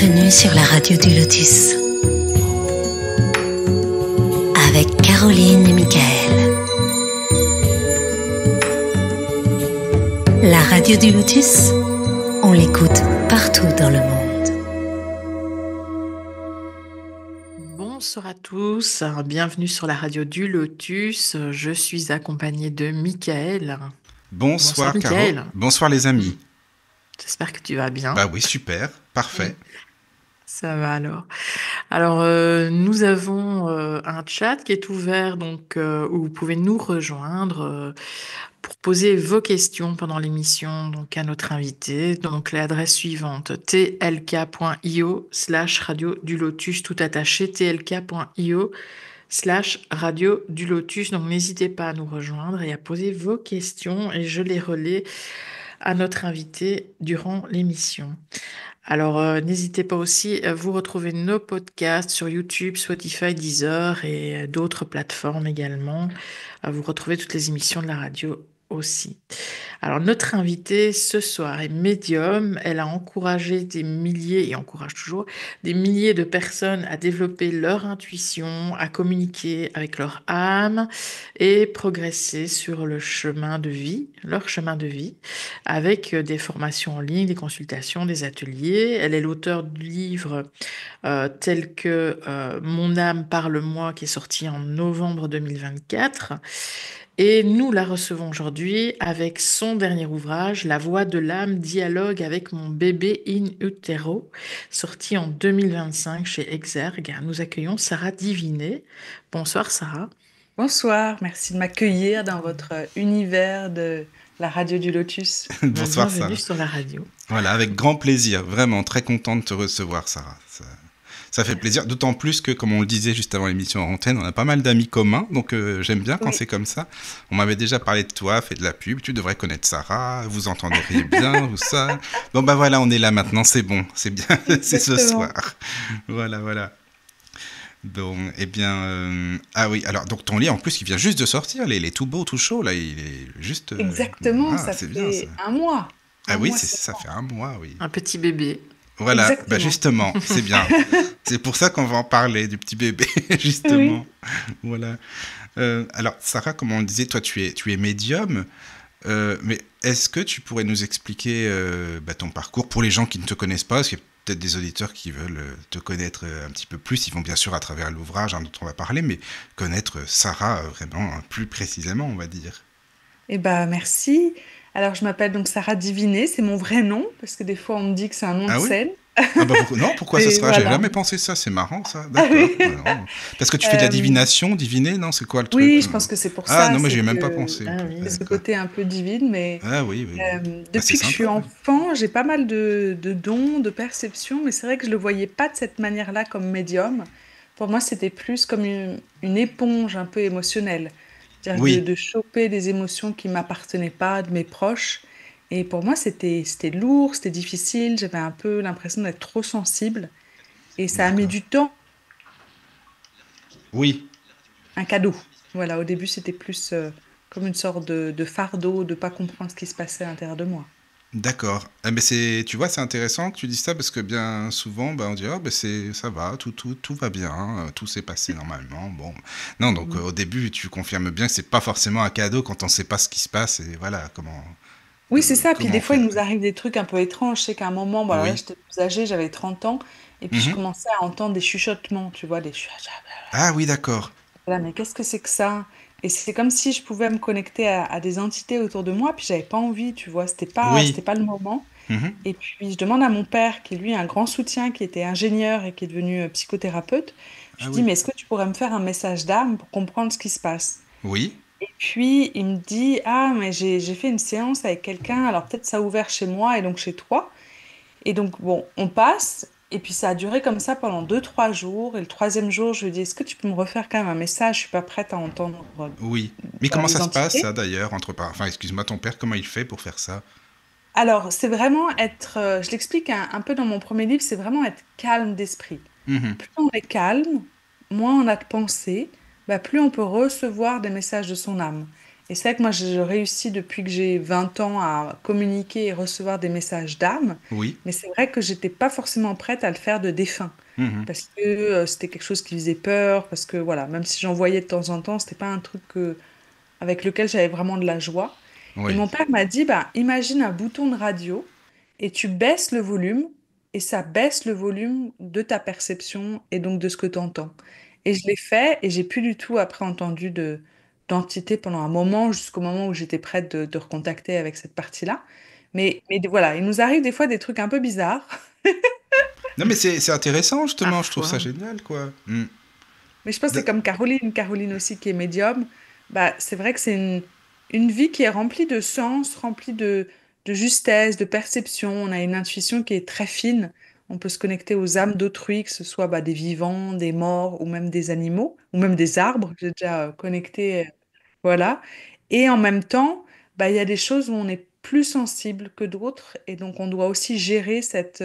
Bienvenue sur la radio du Lotus avec Caroline et Michael. La radio du Lotus, on l'écoute partout dans le monde. Bonsoir à tous, bienvenue sur la radio du Lotus. Je suis accompagnée de Michael. Bonsoir Caro. Michael. Bonsoir les amis. J'espère que tu vas bien. Bah oui, super, parfait. Ça va alors. Alors, nous avons un chat qui est ouvert, donc où vous pouvez nous rejoindre pour poser vos questions pendant l'émission, donc à notre invité. Donc, l'adresse suivante, tlk.io/radio du Lotus, tout attaché, tlk.io/radio du Lotus. Donc, n'hésitez pas à nous rejoindre et à poser vos questions et je les relais à notre invité durant l'émission. Alors, n'hésitez pas aussi à vous retrouver nos podcasts sur YouTube, Spotify, Deezer et d'autres plateformes également. À vous retrouver toutes les émissions de la radio aussi. Alors, notre invitée ce soir est médium. Elle a encouragé des milliers, et encourage toujours, des milliers de personnes à développer leur intuition, à communiquer avec leur âme et progresser sur le chemin de vie, leur chemin de vie, avec des formations en ligne, des consultations, des ateliers. Elle est l'auteure du livre tel que Mon âme parle-moi, qui est sorti en novembre 2024. Et nous la recevons aujourd'hui avec son dernier ouvrage, La voix de l'âme, dialogue avec mon bébé in utero, sorti en 2025 chez Exergue. Nous accueillons Sarah Divinet. Bonsoir Sarah. Bonsoir, merci de m'accueillir dans votre univers de la radio du Lotus. Bonsoir Bienvenue Sarah. sur la radio. Voilà, avec grand plaisir, vraiment très content de te recevoir Sarah. Ça fait plaisir, d'autant plus que, comme on le disait juste avant l'émission en antenne, on a pas mal d'amis communs, donc j'aime bien quand c'est comme ça. On m'avait déjà parlé de toi, fait de la pub, tu devrais connaître Sarah, vous entendriez bien, tout ça. Bon bah voilà, on est là maintenant, c'est bon, c'est bien, c'est ce soir. Voilà. Donc, eh bien, ah oui, alors donc ton livre en plus, il vient juste de sortir, il est tout beau, tout chaud, là, il est juste... Exactement, ça fait bien, ça. Un mois. Ah oui, ça fait un mois, oui. Un petit bébé. Voilà, Exactement. bah justement, c'est bien. C'est pour ça qu'on va en parler, du petit bébé, justement. Oui. Voilà. Alors, Sarah, comme on le disait, toi, tu es médium, mais est-ce que tu pourrais nous expliquer ton parcours pour les gens qui ne te connaissent pas, parce qu'il y a peut-être des auditeurs qui veulent te connaître un petit peu plus, ils vont bien sûr à travers l'ouvrage dont on va parler, mais connaître Sarah vraiment plus précisément, on va dire. Eh bien, merci. Alors, je m'appelle donc Sarah Divinet, c'est mon vrai nom, parce que des fois, on me dit que c'est un nom de scène. Ah bah, non, pourquoi ça sera? J'avais jamais pensé ça, c'est marrant ça. D'accord. Oui. Alors, parce que tu fais de la divination, diviner, non? C'est quoi le truc? Oui, je pense que c'est pour ça. Ah non, mais j'y ai même pas pensé. C'est ce côté un peu divine, mais oui. depuis que je suis enfant, j'ai pas mal de dons, de perceptions, mais c'est vrai que je le voyais pas de cette manière-là comme médium. Pour moi, c'était plus comme une éponge un peu émotionnelle. C'est-à-dire de choper des émotions qui m'appartenaient pas, de mes proches. Et pour moi, c'était lourd, c'était difficile. J'avais un peu l'impression d'être trop sensible. Et ça a mis du temps. Oui. Un cadeau. Voilà, au début, c'était plus comme une sorte de fardeau, de ne pas comprendre ce qui se passait à l'intérieur de moi. D'accord. Mais tu vois, c'est intéressant que tu dises ça parce que bien souvent, on dit ça va, tout va bien, tout s'est passé normalement. Bon, non, donc au début, tu confirmes bien que c'est pas forcément un cadeau quand on sait pas ce qui se passe et voilà comment. Oui, c'est ça. Puis des fois, il nous arrive des trucs un peu étranges. Je sais qu'à un moment, là, j'étais plus âgée, j'avais 30 ans, et puis je commençais à entendre des chuchotements, tu vois, des chuchotements. Ah oui, d'accord. Là, mais qu'est-ce que c'est que ça? Et c'est comme si je pouvais me connecter à des entités autour de moi, puis j'avais pas envie, tu vois, c'était pas le moment. Et puis je demande à mon père, qui lui a un grand soutien, qui était ingénieur et qui est devenu psychothérapeute, je lui dis, mais est-ce que tu pourrais me faire un message d'âme pour comprendre ce qui se passe? Oui. Et puis il me dit, mais j'ai fait une séance avec quelqu'un, alors peut-être ça a ouvert chez moi et donc chez toi. Et donc bon, on passe. Et puis ça a duré comme ça pendant 2-3 jours. Et le 3e jour, je lui dis, est-ce que tu peux me refaire quand même un message? Je suis pas prête à entendre. Oui. Mais comment ça se passe, ça, d'ailleurs, Enfin, excuse-moi, ton père, comment il fait pour faire ça? Alors, c'est vraiment être... je l'explique un peu dans mon premier livre, c'est vraiment être calme d'esprit. Plus on est calme, moins on a de pensées, plus on peut recevoir des messages de son âme. Et c'est vrai que moi, je réussis depuis que j'ai 20 ans à communiquer et recevoir des messages d'âme, Oui. mais c'est vrai que j'étais pas forcément prête à le faire de défunt, Mhm. parce que c'était quelque chose qui faisait peur, parce que voilà, même si j'en voyais de temps en temps, c'était pas un truc avec lequel j'avais vraiment de la joie. Et Oui. mon père m'a dit, bah, imagine un bouton de radio et tu baisses le volume et ça baisse le volume de ta perception et donc de ce que tu entends. Et je l'ai fait et j'ai plus du tout après entendu d'entité pendant un moment, jusqu'au moment où j'étais prête de recontacter avec cette partie-là. Mais voilà, il nous arrive des fois des trucs un peu bizarres. Non, mais c'est intéressant, justement. Je trouve ça Parfois. génial, quoi. Mm. Mais je pense que c'est D- comme Caroline aussi qui est médium. Bah, c'est vrai que c'est une vie qui est remplie de sens, remplie de justesse, de perception. On a une intuition qui est très fine. On peut se connecter aux âmes d'autrui, que ce soit bah, des vivants, des morts ou même des animaux, ou même des arbres. J'ai déjà connecté, voilà. Et en même temps, bah, il y a des choses où on est plus sensible que d'autres, et donc on doit aussi gérer cette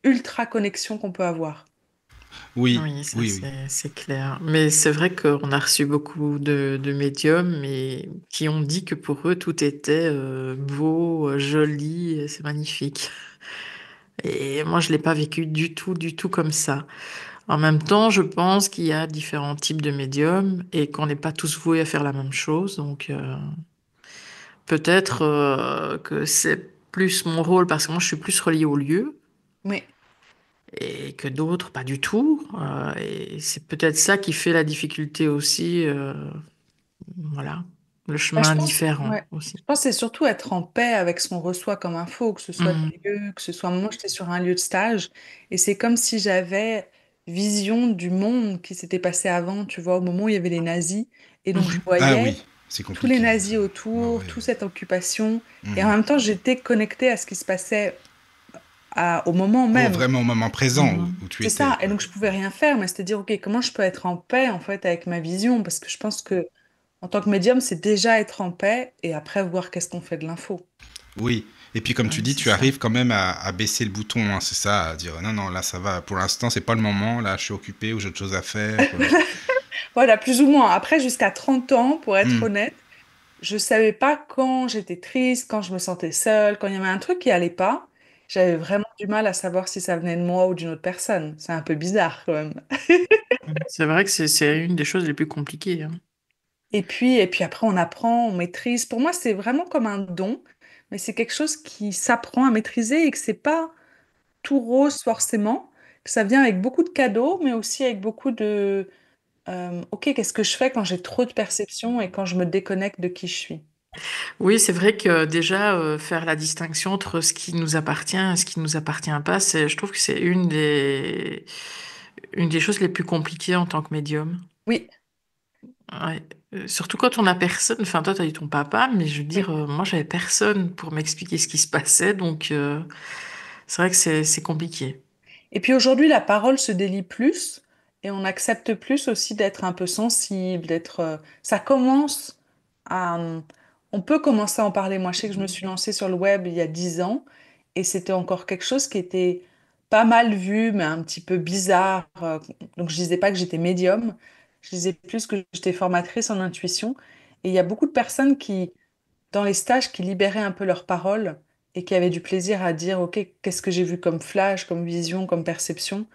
ultra connexion qu'on peut avoir. Oui, Oui, ça oui, oui. c'est clair. Mais c'est vrai qu'on a reçu beaucoup de médiums et qui ont dit que pour eux tout était beau, joli, c'est magnifique. Et moi je l'ai pas vécu du tout comme ça. En même temps, je pense qu'il y a différents types de médiums et qu'on n'est pas tous voués à faire la même chose. Donc peut-être que c'est plus mon rôle parce que moi je suis plus reliée au lieu Oui. et que d'autres pas du tout. Et c'est peut-être ça qui fait la difficulté aussi. Voilà, le Bah, chemin différent ouais, aussi. je pense que c'est surtout être en paix avec ce qu'on reçoit comme info, que ce soit Mhm. des lieux, que ce soit moi, j'étais sur un lieu de stage, et c'est comme si j'avais vision du monde qui s'était passé avant, tu vois, au moment où il y avait les nazis, et donc je Mhm. Ah voyais oui, c'est tous les compliqué, ça. nazis Ouais, autour, ouais. toute cette occupation, et en Mhm. même temps j'étais connectée à ce qui se passait au moment même. Vraiment au moment présent Mhm. où tu C'est étais, ça, et quoi. donc je pouvais rien faire, mais c'était dire, ok, comment je peux être en paix en fait avec ma vision, parce que je pense que en tant que médium, c'est déjà être en paix et après voir qu'est-ce qu'on fait de l'info. Oui. Et puis, comme tu Ouais, dis, c'est tu ça. arrives quand même à baisser le bouton, hein, c'est ça, à dire non, non, là, ça va. Pour l'instant, c'est pas le moment. Là, je suis occupé ou j'ai autre chose à faire. Voilà, plus ou moins. Après, jusqu'à 30 ans, pour être Hmm. honnête, je savais pas quand j'étais triste, quand je me sentais seule, quand il y avait un truc qui allait pas. J'avais vraiment du mal à savoir si ça venait de moi ou d'une autre personne. C'est un peu bizarre quand même. C'est vrai que c'est une des choses les plus compliquées, hein. Et puis après, on apprend, on maîtrise. Pour moi, c'est vraiment comme un don, mais c'est quelque chose qui s'apprend à maîtriser et que c'est pas tout rose forcément, que ça vient avec beaucoup de cadeaux, mais aussi avec beaucoup de ok, qu'est-ce que je fais quand j'ai trop de perceptions et quand je me déconnecte de qui je suis? Oui, c'est vrai que déjà faire la distinction entre ce qui nous appartient et ce qui nous appartient pas, je trouve que c'est une des choses les plus compliquées en tant que médium. Oui, Ouais. Surtout quand on a personne. Enfin, toi, t'as eu ton papa, mais je veux dire, oui. moi, j'avais personne pour m'expliquer ce qui se passait, donc c'est vrai que c'est compliqué. Et puis aujourd'hui, la parole se délie plus et on accepte plus aussi d'être un peu sensible, ça commence à... On peut commencer à en parler. Moi, je sais que je me suis lancée sur le web il y a 10 ans et c'était encore quelque chose qui était pas mal vu, mais un petit peu bizarre. Donc, je disais pas que j'étais médium, je disais plus que j'étais formatrice en intuition. Et il y a beaucoup de personnes dans les stages qui libéraient un peu leurs paroles et qui avaient du plaisir à dire, OK, qu'est-ce que j'ai vu comme flash, comme vision, comme perception.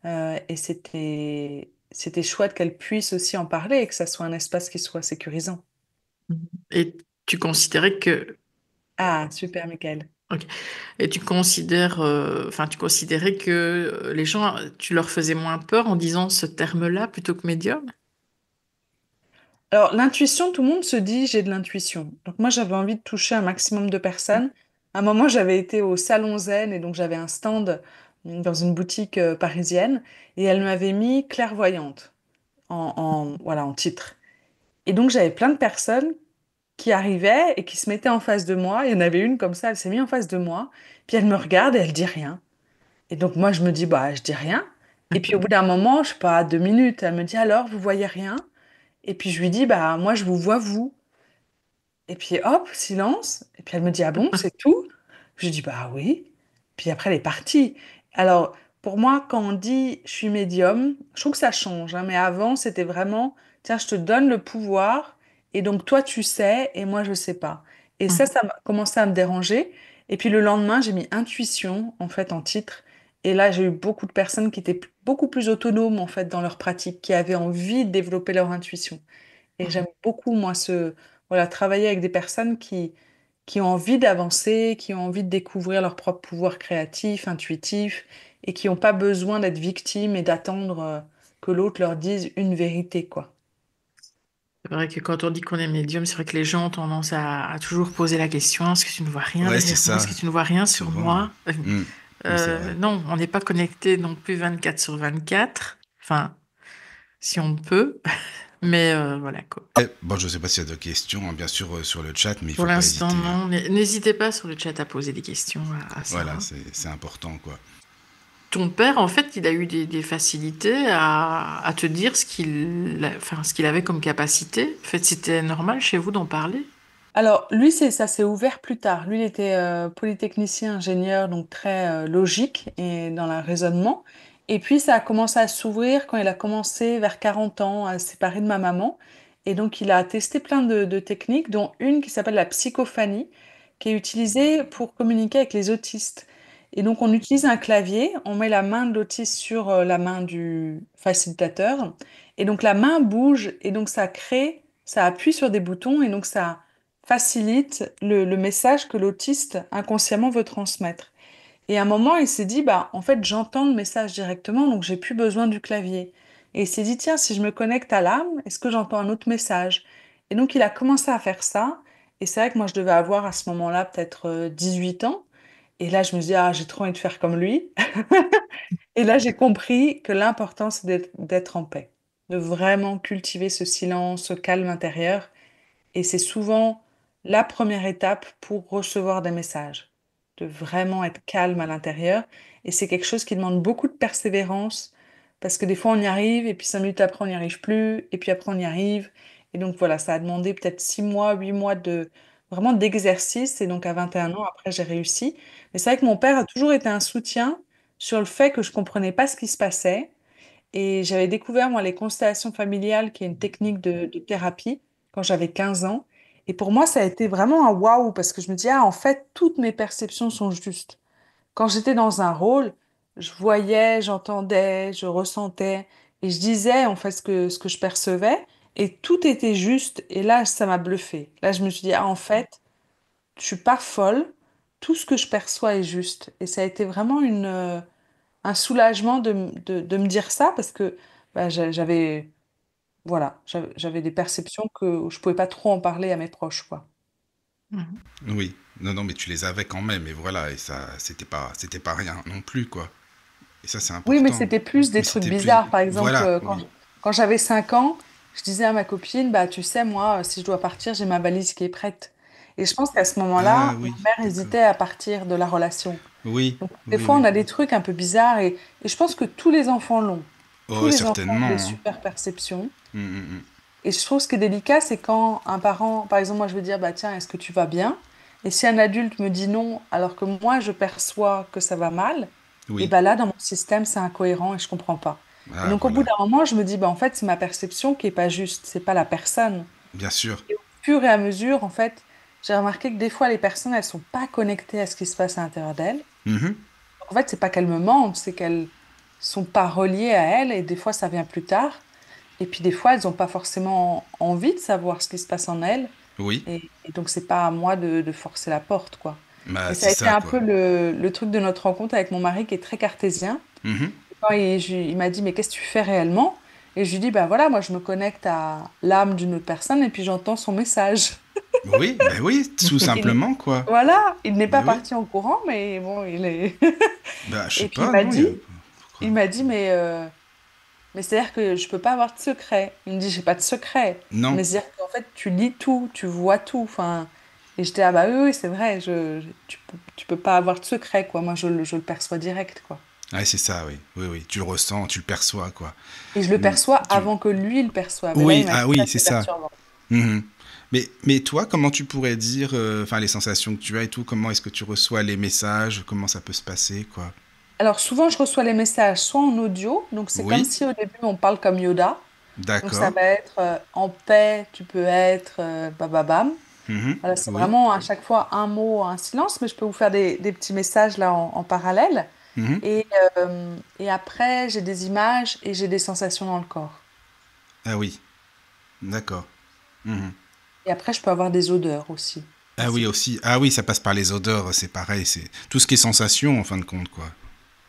Et c'était chouette qu'elles puissent aussi en parler et que ça soit un espace qui soit sécurisant. Et tu considérais que, Ah, super, Michael. ok. Et tu considères, enfin, tu considérais que les gens, tu leur faisais moins peur en disant ce terme-là plutôt que médium? Alors, l'intuition, tout le monde se dit j'ai de l'intuition. Donc, moi, j'avais envie de toucher un maximum de personnes. À un moment, j'avais été au Salon Zen et donc j'avais un stand dans une boutique parisienne et elle m'avait mis clairvoyante voilà, en titre. Et donc, j'avais plein de personnes qui arrivaient et qui se mettaient en face de moi. Il y en avait une comme ça, elle s'est mise en face de moi. Puis elle me regarde et elle dit rien. Et donc, moi, je me dis, bah, je dis rien. Et puis, au bout d'un moment, je sais pas, 2 minutes, elle me dit, alors, vous voyez rien? Et puis, je lui dis, bah, moi, je vous vois, vous. Et puis, hop, silence. Et puis, elle me dit, ah bon, c'est tout? Je lui dis, bah oui. Puis après, elle est partie. Alors, pour moi, quand on dit je suis médium, je trouve que ça change, hein, mais avant, c'était vraiment, tiens, je te donne le pouvoir Et donc, toi, tu sais, et moi, je sais pas. Et Mhm. ça m'a commencé à me déranger. Et puis, le lendemain, j'ai mis intuition, en fait, en titre. Et là, j'ai eu beaucoup de personnes qui étaient beaucoup plus autonomes, en fait, dans leur pratique, qui avaient envie de développer leur intuition. Et j'aime beaucoup, moi, voilà, travailler avec des personnes qui ont envie d'avancer, qui ont envie de découvrir leur propre pouvoir créatif, intuitif, et qui n'ont pas besoin d'être victimes et d'attendre que l'autre leur dise une vérité, quoi. C'est vrai que quand on dit qu'on est médium, c'est vrai que les gens ont tendance à toujours poser la question, est-ce que tu ne vois rien Ouais, c'est derrière moi? Est-ce ça. que tu ne vois rien sur Souvent, ouais. moi? Mm. Oui, c'est vrai. Non, on n'est pas connecté non plus 24/24. Enfin, si on peut. Mais voilà quoi. Bon, je ne sais pas s'il y a d'autres questions, hein, bien sûr, sur le chat, mais il ne Pour faut pas l'instant, hésiter, hein. non. N'hésitez pas sur le chat à poser des questions à Voilà, Sarah. c'est important, quoi. Ton père, en fait, il a eu des facilités à te dire enfin, ce qu'il avait comme capacité. En fait, c'était normal chez vous d'en parler. Alors, lui, ça s'est ouvert plus tard. Lui, il était polytechnicien, ingénieur, donc très logique et dans le raisonnement. Et puis, ça a commencé à s'ouvrir quand il a commencé vers 40 ans à se séparer de ma maman. Et donc, il a testé plein de techniques, dont une qui s'appelle la psychophanie, qui est utilisée pour communiquer avec les autistes. Et donc, on utilise un clavier, on met la main de l'autiste sur la main du facilitateur. Et donc, la main bouge et donc ça appuie sur des boutons et donc ça facilite le message que l'autiste inconsciemment veut transmettre. Et à un moment, il s'est dit, bah, en fait, j'entends le message directement, donc j'ai plus besoin du clavier. Et il s'est dit, tiens, si je me connecte à l'âme, est-ce que j'entends un autre message? Et donc, il a commencé à faire ça. Et c'est vrai que moi, je devais avoir à ce moment-là peut-être 18 ans. Et là, je me dis, ah, j'ai trop envie de faire comme lui. Et là, j'ai compris que l'important, c'est d'être en paix, de vraiment cultiver ce silence, ce calme intérieur. Et c'est souvent la première étape pour recevoir des messages, de vraiment être calme à l'intérieur. Et c'est quelque chose qui demande beaucoup de persévérance, parce que des fois on y arrive, et puis 5 minutes après on n'y arrive plus, et puis après on y arrive. Et donc voilà, ça a demandé peut-être 6 mois, 8 mois de vraiment d'exercice. Et donc à 21 ans, après j'ai réussi. Mais c'est vrai que mon père a toujours été un soutien sur le fait que je comprenais pas ce qui se passait et j'avais découvert, moi, les constellations familiales, qui est une technique de thérapie, quand j'avais 15 ans. Et pour moi, ça a été vraiment un waouh, parce que je me dis, ah, en fait, toutes mes perceptions sont justes. Quand j'étais dans un rôle, je voyais, j'entendais, je ressentais, et je disais, en fait, ce que je percevais, et tout était juste. Et là, ça m'a bluffé. Là, je me suis dit, ah, en fait, je suis pas folle, tout ce que je perçois est juste. Et ça a été vraiment un soulagement de me dire ça parce que bah, j'avais voilà, j'avais des perceptions que je pouvais pas trop en parler à mes proches, quoi. Mhm. Oui. Non, non, mais tu les avais quand même, et voilà, et ça, c'était pas rien non plus, quoi. Et ça, c'est Oui, mais important. c'était plus des Mais trucs c'était plus... bizarres. Par exemple, Voilà, oui. quand j'avais 5 ans, je disais à ma copine, bah, tu sais, moi, si je dois partir, j'ai ma valise qui est prête. Et je pense qu'à ce Ah moment-là, ma oui, mère d'accord. hésitait à partir de la relation. Oui, Donc, des oui, fois, on oui. a des trucs un peu bizarres et je pense que tous les enfants l'ont. Tous Oh, les enfants ont des certainement, hein. super perceptions. Mm, mm, mm. Et je trouve ce qui est délicat, c'est quand un parent, par exemple, moi je veux dire, bah tiens, est-ce que tu vas bien? Et si un adulte me dit non, alors que moi je perçois que ça va mal, et Oui. bah là, dans mon système, c'est incohérent et je comprends pas. Et Ah, donc au bout voilà. d'un moment, je me dis, bah en fait, c'est ma perception qui est pas juste, c'est pas la personne. Bien sûr. Et au fur et à mesure, en fait, j'ai remarqué que des fois, les personnes, elles sont pas connectées à ce qui se passe à l'intérieur d'elles. Mhm. Donc, en fait, c'est pas qu'elles me mentent, c'est qu'elles sont pas reliées à elles et des fois, ça vient plus tard. Et puis des fois, elles n'ont pas forcément envie de savoir ce qui se passe en elles. Oui. Et donc, c'est pas à moi de forcer la porte, quoi. Bah, Et ça c'est a été ça, un quoi. peu le truc de notre rencontre avec mon mari qui est très cartésien. Mhm. Quand il m'a dit, mais qu'est-ce que tu fais réellement? Et je lui dis, ben voilà, moi je me connecte à l'âme d'une autre personne et puis j'entends son message. Oui, bah oui, tout Il- simplement, quoi. voilà, il n'est pas Mais oui. parti en courant, mais bon, il est. Bah, je sais Et puis pas, non, il y a... Pourquoi? il m'a dit, mais c'est-à-dire que je peux pas avoir de secret. Il me dit, j'ai pas de secret. Non. Mais c'est-à-dire qu'en fait, tu lis tout, tu vois tout. Enfin, et j'étais, ah bah oui, oui, c'est vrai, tu peux pas avoir de secret, quoi. Moi, je le perçois direct, quoi. Ouais, c'est ça, oui. Oui, oui. Tu le ressens, tu le perçois, quoi. Et je le Mm. perçois Tu... avant que lui le perçoive. Et là, Oui, il m'a dit, ah ça, oui, c'est c'est ça. perturbant. Mhm. Mais toi, comment tu pourrais dire, enfin, les sensations que tu as et tout, comment est-ce que tu reçois les messages, comment ça peut se passer, quoi? Alors, souvent, je reçois les messages soit en audio, donc c'est comme Oui, si au début, on parle comme Yoda. Donc ça D'accord. va être en paix, tu peux être bababam. Mhm. Voilà, c'est Oui. vraiment à chaque fois un mot, un silence, mais je peux vous faire des petits messages là en parallèle. Mhm. Et, et après, j'ai des images et j'ai des sensations dans le corps. Ah oui, d'accord. Mhm. Et après, je peux avoir des odeurs aussi. Ah oui, aussi. Ah oui, ça passe par les odeurs, c'est pareil. C'est tout ce qui est sensation, en fin de compte, quoi.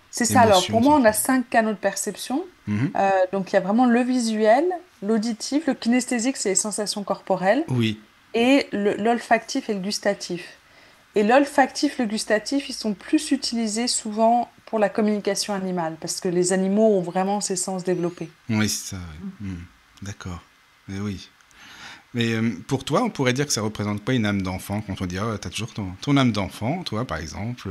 C'est ça. Alors, pour Émotion, moi, on a sensation. 5 canaux de perception. Mhm. Donc, il y a vraiment le visuel, l'auditif, le kinesthésique, c'est les sensations corporelles, Oui, et l'olfactif et le gustatif. Et l'olfactif, le gustatif, ils sont plus utilisés souvent pour la communication animale, parce que les animaux ont vraiment ces sens développés. oui, c'est ça. Ouais. Mhm. D'accord. Mais oui. Mais pour toi, on pourrait dire que ça représente pas une âme d'enfant quand on dit ah, t'as toujours ton âme d'enfant, toi, par exemple.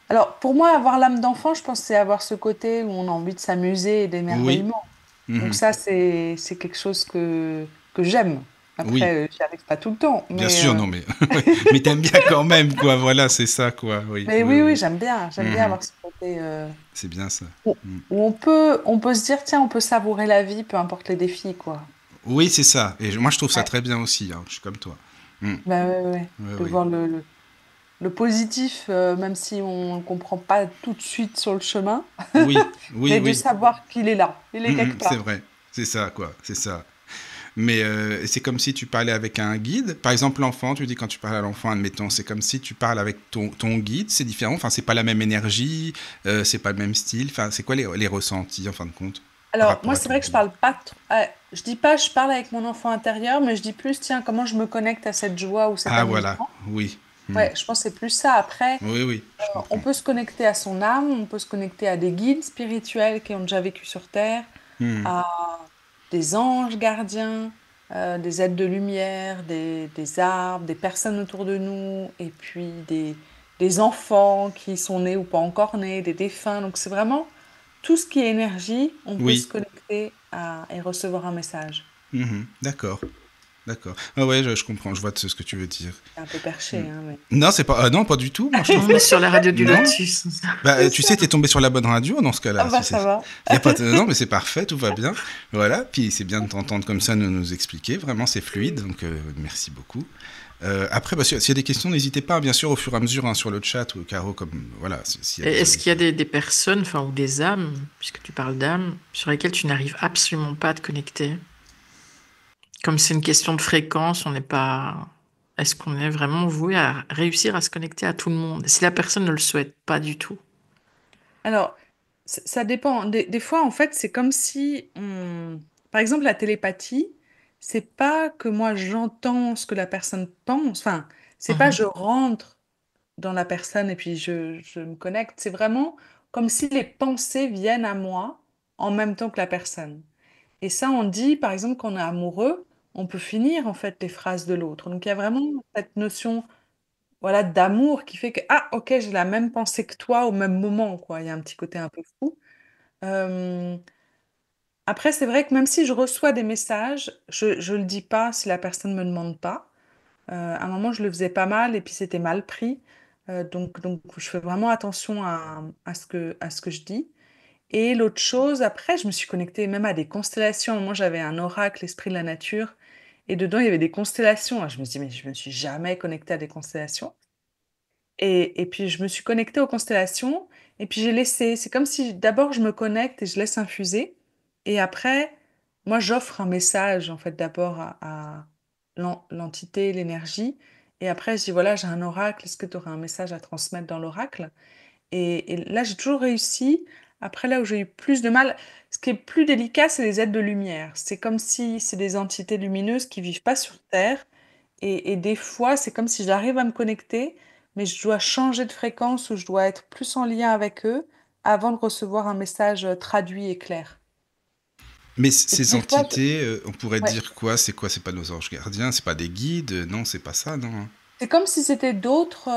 Alors, pour moi, avoir l'âme d'enfant, je pense que c'est avoir ce côté où on a envie de s'amuser et Oui. d'émerveillement. Donc Mhm. ça, c'est quelque chose que j'aime. Oui. Après, j'y arrive pas tout le temps, Bien sûr, non, mais ouais. Mais t'aimes bien quand même, quoi. Voilà, c'est ça, quoi. Oui, mais oui, oui, oui, oui. j'aime bien Mhm. avoir ce côté C'est bien ça. où, Mhm. où on peut se dire, tiens, on peut savourer la vie, peu importe les défis, quoi. Oui, c'est ça. Et moi, je trouve ça Ouais, très bien aussi. Hein. Je suis comme toi. Mhm. bah ouais, ouais, ouais. Ouais, De oui. voir le positif, même si on ne comprend pas tout de suite sur le chemin, Oui, oui, mais de oui. savoir qu'il est là, il est quelque C'est part. vrai. C'est ça, quoi. C'est ça. Mais c'est comme si tu parlais avec un guide. Par exemple, l'enfant, tu dis quand tu parles à l'enfant, admettons, c'est comme si tu parles avec ton guide, c'est différent. Enfin, c'est pas la même énergie, c'est pas le même style. Enfin, c'est quoi les ressentis, en fin de compte, par Alors, rapport moi, à c'est ton vrai que je guide? parle pas trop. Je dis pas, je parle avec mon enfant intérieur, mais je dis plus, tiens, comment je me connecte à cette joie ou cet Ah, voilà. amusement. Oui. Hmm. Ouais, je pense que c'est plus ça. Après, Oui, oui, je on comprends. peut se connecter à son âme, on peut se connecter à des guides spirituels qui ont déjà vécu sur Terre, Hmm. à des anges gardiens, des êtres de lumière, des arbres, des personnes autour de nous, et puis des enfants qui sont nés ou pas encore nés, des défunts. Donc, c'est vraiment tout ce qui est énergie, on peut se Oui. connecter à, et recevoir un message. Mhm. D'accord. D'accord. Ah ouais, je comprends. Je vois ce que tu veux dire. C'est un peu Hmm. perché, hein, mais... Non, c'est pas. Non, pas du tout. Moi, je trouve On est pas. sur la radio du Non. Lotus. Bah, C'est tu ça. sais, t'es tombé sur la bonne radio dans ce Ah cas-là. bah Si ça c'est, va. y a pas de... Non, mais c'est parfait, tout va bien. Voilà. Puis c'est bien de t'entendre comme ça, nous expliquer. Vraiment, c'est fluide. Donc, merci beaucoup. Après, bah, s'il y a des questions, n'hésitez pas, bien sûr, au fur et à mesure, hein, sur le chat ou Caro, comme voilà, s'il y a Et des est-ce qu'il y a auditions. des personnes, enfin, ou des âmes, puisque tu parles d'âmes, sur lesquelles tu n'arrives absolument pas à te connecter? Comme c'est une question de fréquence, on n'est pas. Est-ce qu'on est vraiment voué à réussir à se connecter à tout le monde? Si la personne ne le souhaite pas du tout. Alors, ça dépend. Des fois, en fait, c'est comme si Par exemple, la télépathie, c'est pas que moi j'entends ce que la personne pense. Enfin, c'est pas Mhm. je rentre dans la personne et puis je me connecte. C'est vraiment comme si les pensées viennent à moi en même temps que la personne. Et ça, on dit, par exemple, qu'on est amoureux, on peut finir en fait les phrases de l'autre. Donc, il y a vraiment cette notion, voilà, d'amour qui fait que, ah, ok, j'ai la même pensée que toi au même moment, quoi. Il y a un petit côté un peu fou. Euh, Après, c'est vrai que même si je reçois des messages, je le dis pas si la personne me demande pas. À un moment, je le faisais pas mal et puis c'était mal pris. Donc, je fais vraiment attention à ce que je dis. Et l'autre chose, après, je me suis connectée même à des constellations. Moi, j'avais un oracle, Esprit de la Nature, et dedans, il y avait des constellations. Alors, je me suis dit, mais je me suis jamais connectée à des constellations. Et puis, je me suis connectée aux constellations, et puis j'ai laissé. C'est comme si d'abord, je me connecte et je laisse infuser. Et après, moi, j'offre un message, en fait, d'abord à l'entité, l'énergie. Et après, je dis, voilà, j'ai un oracle, est-ce que tu aurais un message à transmettre dans l'oracle? Et là, j'ai toujours réussi. Après, là où j'ai eu plus de mal, ce qui est plus délicat, c'est les êtres de lumière. C'est comme si c'est des entités lumineuses qui vivent pas sur Terre. Et des fois, c'est comme si j'arrive à me connecter, mais je dois changer de fréquence ou je dois être plus en lien avec eux avant de recevoir un message traduit et clair. Mais Et puis ces des fois, entités, on pourrait ouais. dire quoi? C'est quoi? C'est pas nos anges gardiens? C'est pas des guides? Non, c'est pas ça, non, hein. C'est comme si c'était d'autres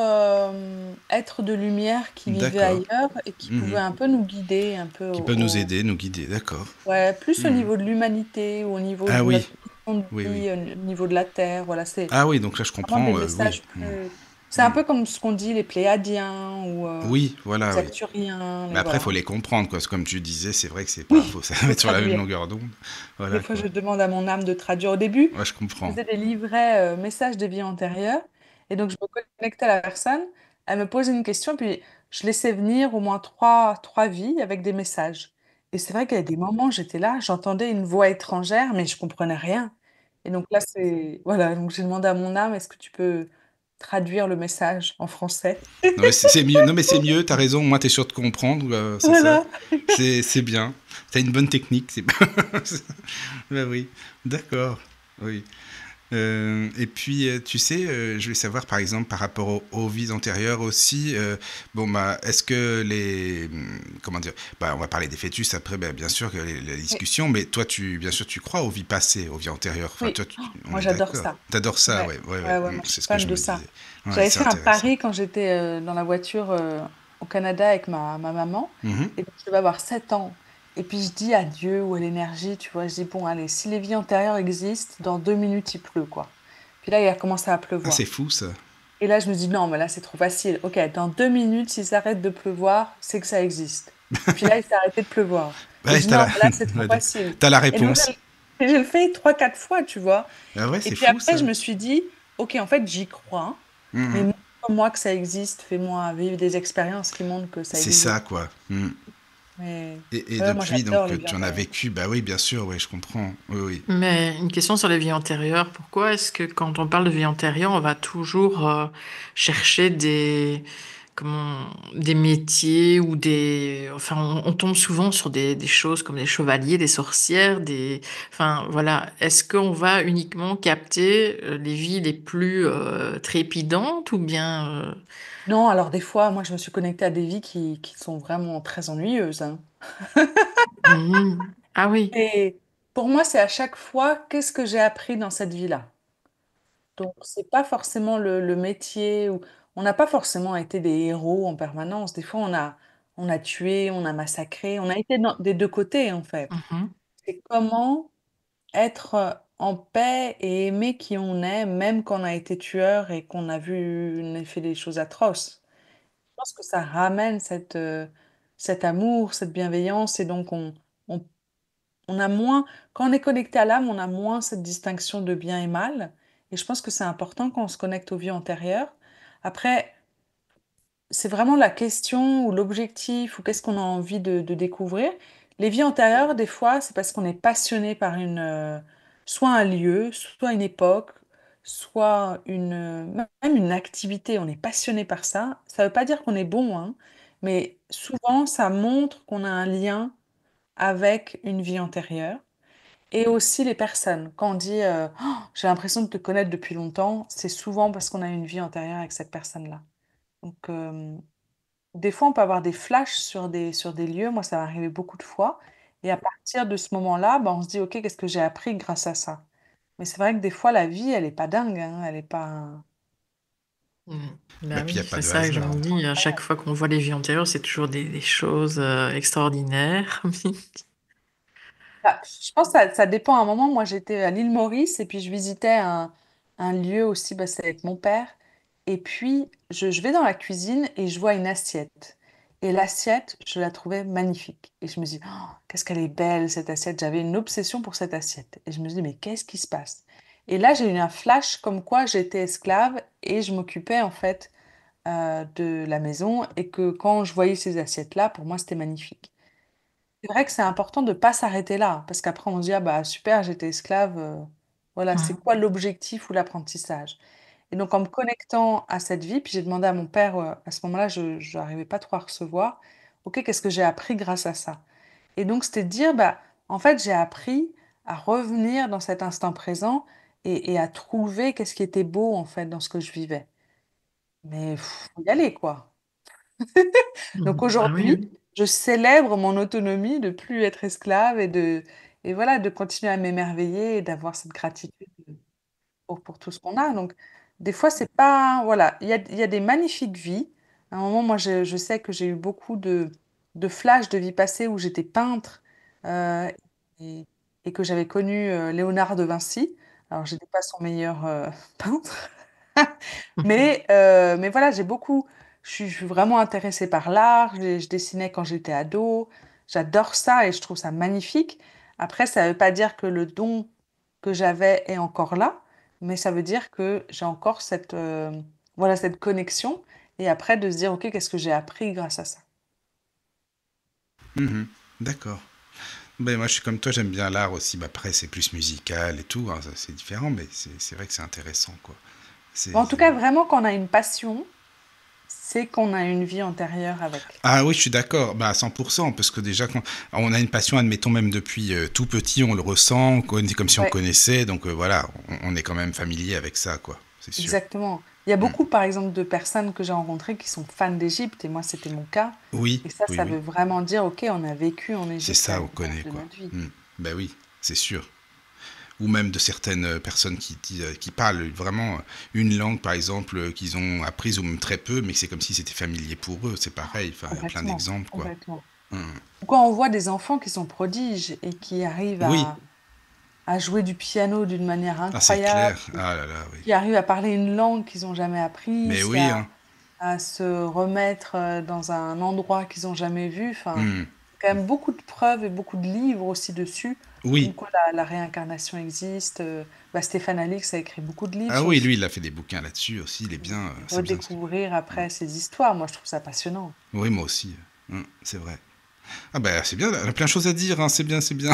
êtres de lumière qui vivaient D'accord. ailleurs et qui pouvaient Mhm. un peu nous guider, un peu Qui peuvent nous aider, nous guider, d'accord. ouais, plus au Mhm. niveau de l'humanité ou au niveau Ah de oui, notre mission de oui, oui. vie, au niveau de la Terre. Voilà, c'est Ah oui, donc là je vraiment des comprends, oui. messages Mhm. C'est un Hmm. peu comme ce qu'on dit les Pléiadiens ou Oui, voilà, les oui. Arthuriens, Mais les après, il voilà. faut les comprendre, quoi. Parce que comme tu disais, c'est vrai que c'est pas, Oui, faut ça faut mettre sur la même traduire. longueur d'onde. Des Voilà, fois, quoi. je demande à mon âme de traduire. Au début, Ouais, je je comprends. faisais des livrets messages des vies antérieures. Et donc, je me connectais à la personne. Elle me posait une question, puis je laissais venir au moins trois vies avec des messages. Et c'est vrai qu'il y a des moments, j'étais là, j'entendais une voix étrangère, mais je comprenais rien. Et donc là, c'est... Voilà, donc j'ai demandé à mon âme, est-ce que tu peux traduire le message en français? Non, mais c'est mieux. Non, mais c'est mieux. T'as raison. Moi, t'es sûr de comprendre. C'est ça. Voilà. C'est bien. T'as une bonne technique. C'est. Bah oui. D'accord. Oui. Et puis, tu sais, je voulais savoir, par exemple, par rapport aux vies antérieures aussi, bon, bah, est-ce que comment dire, bah, on va parler des fœtus après, bah, bien sûr, que la Oui, discussion, mais toi, bien sûr, tu crois aux vies passées, aux vies antérieures. Enfin, oui. toi, Oh, on moi, est j'adore d'accord. ça. T'adores ça, Ouais, ouais, ouais, ouais. ouais, ouais, moi, je suis C'est ce que fan je de me ça. disais. Ouais, J'avais c'est fait un intéressant. pari quand j'étais dans la voiture au Canada avec ma maman. Mhm. Et donc, je devais avoir 7 ans. Et puis, je dis à Dieu ou à l'énergie, tu vois, je dis, bon, allez, si les vies antérieures existent, dans 2 minutes, il pleut, quoi. Puis là, il a commencé à Ah, c'est pleuvoir. fou, ça. Et là, je me dis, non, mais là, c'est trop facile. Ok, dans 2 minutes, s'il s'arrête de pleuvoir, c'est que ça existe. Puis là, il s'est arrêté de pleuvoir. Et Ouais, je dis, non, mais là, c'est trop facile. t'as la Et donc, réponse. je le fais 3, 4 fois, tu vois. Ah ouais, Et c'est puis fou, après, ça. je me suis dit, ok, en fait, j'y crois, mais Mhm. montre-moi que ça existe, fais-moi vivre des expériences qui montrent que ça C'est existe. ça, quoi. Mhm. Mais Et ouais, moi, depuis, donc, j'adore les vies tu en as antérieures. vécu, bah oui, bien sûr, oui, je comprends. Oui, oui. Mais une question sur les vies antérieures. Pourquoi est-ce que quand on parle de vie antérieure, on va toujours chercher des métiers ou enfin, on tombe souvent sur des choses comme des chevaliers, des sorcières, enfin, voilà. Est-ce qu'on va uniquement capter les vies les plus trépidantes ou bien, Non, alors des fois, moi, je me suis connectée à des vies qui sont vraiment très ennuyeuses, hein. mhm. Ah oui. Et pour moi, c'est à chaque fois, qu'est-ce que j'ai appris dans cette vie-là? Donc, c'est pas forcément le métier ou on n'a pas forcément été des héros en permanence. Des fois, on a tué, on a massacré, on a été des deux côtés, en fait. Mhm. C'est comment être en paix et aimer qui on est, même quand on a été tueur et qu'on a vu, on a fait des choses atroces. Je pense que ça ramène cet amour, cette bienveillance, et donc on, on a moins, quand on est connecté à l'âme, on a moins cette distinction de bien et mal. Et je pense que c'est important quand on se connecte aux vies antérieures. Après, c'est vraiment la question ou l'objectif ou qu'est-ce qu'on a envie de découvrir. Les vies antérieures, des fois, c'est parce qu'on est passionné par soit un lieu, soit une époque, soit même une activité. On est passionné par ça. Ça ne veut pas dire qu'on est bon, hein, mais souvent, ça montre qu'on a un lien avec une vie antérieure. Et aussi les personnes. Quand on dit Oh, j'ai l'impression de te connaître depuis longtemps, c'est souvent parce qu'on a une vie antérieure avec cette personne-là. Donc, des fois, on peut avoir des flashs sur des lieux. Moi, ça m'est arrivé beaucoup de fois. Et à partir de ce moment-là, bah, on se dit, OK, qu'est-ce que j'ai appris grâce à ça? Mais c'est vrai que des fois, la vie, elle n'est pas dingue, hein. Elle n'est pas... Mhm. Bah, Bah puis, il oui, n'y a pas c'est de ça que je hasard. me dis. À chaque fois qu'on voit les vies antérieures, c'est toujours des choses extraordinaires. Bah, je pense que ça dépend. À un moment, moi, j'étais à l'île Maurice et puis je visitais un lieu aussi, bah, c'est avec mon père. Et puis, je vais dans la cuisine et je vois une assiette. Et l'assiette, je la trouvais magnifique. Et je me dis, oh, qu'est-ce qu'elle est belle, cette assiette. J'avais une obsession pour cette assiette. Et je me dis, mais qu'est-ce qui se passe? Et là, j'ai eu un flash comme quoi j'étais esclave et je m'occupais en fait de la maison et que quand je voyais ces assiettes-là, pour moi, c'était magnifique. C'est vrai que c'est important de ne pas s'arrêter là, parce qu'après on se dit, ah bah super, j'étais esclave, voilà, c'est Mhm. quoi l'objectif ou l'apprentissage? Et donc en me connectant à cette vie, puis j'ai demandé à mon père, à ce moment-là, je n'arrivais pas trop à recevoir, ok, qu'est-ce que j'ai appris grâce à ça? Et donc c'était de dire, bah, en fait, j'ai appris à revenir dans cet instant présent et à trouver qu'est-ce qui était beau en fait dans ce que je vivais. Mais faut y aller, quoi. Donc Mhm. Ah oui, aujourd'hui, oui. je célèbre mon autonomie de plus être esclave et voilà, de continuer à m'émerveiller et d'avoir cette gratitude pour tout ce qu'on a. Donc, des fois, c'est pas, voilà, il y a des magnifiques vies. À un moment, moi, je sais que j'ai eu beaucoup de flashs de vie passée où j'étais peintre euh, et, et que j'avais connu Léonard de Vinci. Alors, j'étais pas son meilleur peintre, Mais voilà, je suis vraiment intéressée par l'art. Je dessinais quand j'étais ado. J'adore ça et je trouve ça magnifique. Après, ça ne veut pas dire que le don que j'avais est encore là, mais ça veut dire que j'ai encore voilà, cette connexion. Et après, de se dire, OK, qu'est-ce que j'ai appris grâce à ça? Mhm. D'accord. Ben, moi, je suis comme toi, j'aime bien l'art aussi. Bah, après, c'est plus musical et tout, hein, ça, c'est différent, mais c'est vrai que c'est intéressant, quoi. Bon, en tout cas, vraiment, quand on a une passion, c'est qu'on a une vie antérieure avec. Ah oui, je suis d'accord, bah, à 100%, parce que déjà, quand on a une passion, admettons même depuis tout petit, on le ressent, comme si on Ouais. connaissait, donc voilà, on est quand même familier avec ça, quoi, c'est sûr. Exactement. Il y a Mm. beaucoup, par exemple, de personnes que j'ai rencontrées qui sont fans d'Égypte, et moi, c'était mon cas. Oui, Et ça, oui, ça oui, veut vraiment dire, OK, on a vécu en c'est Égypte à ça, une on époque connaît, de quoi. notre vie. Mm. Ben oui, c'est sûr. Ou même de certaines personnes qui parlent vraiment une langue, par exemple, qu'ils ont apprise ou même très peu, mais que c'est comme si c'était familier pour eux, c'est pareil, enfin, il y a plein Complètement, d'exemples, quoi. complètement. Mm. Ou quand on voit des enfants qui sont prodiges et qui arrivent Oui, à jouer du piano d'une manière ah, c'est incroyable, clair, ah là là, oui. qui arrivent à parler une langue qu'ils n'ont jamais Mais apprise, oui, hein. à se remettre dans un endroit qu'ils n'ont jamais vu. Enfin, Mm. quand même beaucoup de preuves et beaucoup de livres aussi dessus, comme Oui. quoi la réincarnation existe. Stéphane Alix a écrit beaucoup de livres Ah sur le oui, sujet. lui, il a fait des bouquins là-dessus aussi, il est bien, c'est bien ce qu'il Redécouvrir fait. après ces histoires, moi je trouve ça passionnant. Oui, moi aussi. C'est vrai. Ah bah c'est bien, on a plein de choses à dire, hein, c'est bien, c'est bien.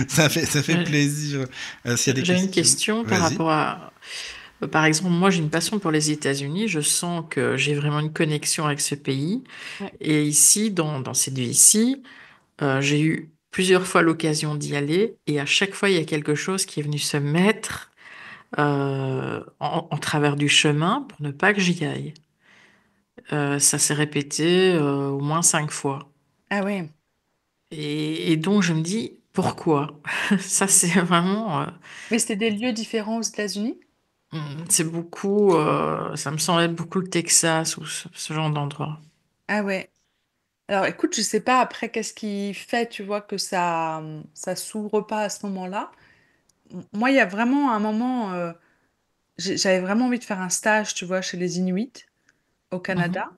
Ça fait Euh, plaisir. S'il y a des J'ai une questions, question par vas-y. rapport à, par exemple, moi j'ai une passion pour les États-Unis, je sens que j'ai vraiment une connexion avec ce pays. Ouais. Et ici, dans cette vie ici, j'ai eu plusieurs fois l'occasion d'y aller et à chaque fois il y a quelque chose qui est venu se mettre en travers du chemin pour ne pas que j'y aille. Ça s'est répété au moins 5 fois. Ah ouais, Et donc je me dis, pourquoi? Ça c'est vraiment, mais c'était des lieux différents aux États-Unis? c'est beaucoup, ça me semble être beaucoup le Texas ou ce genre d'endroit. Ah ouais. Alors écoute, je sais pas après qu'est-ce qui fait, tu vois, que ça s'ouvre pas à ce moment-là. Moi, il y a vraiment un moment, j'avais vraiment envie de faire un stage, tu vois, chez les Inuits au Mhm, Canada.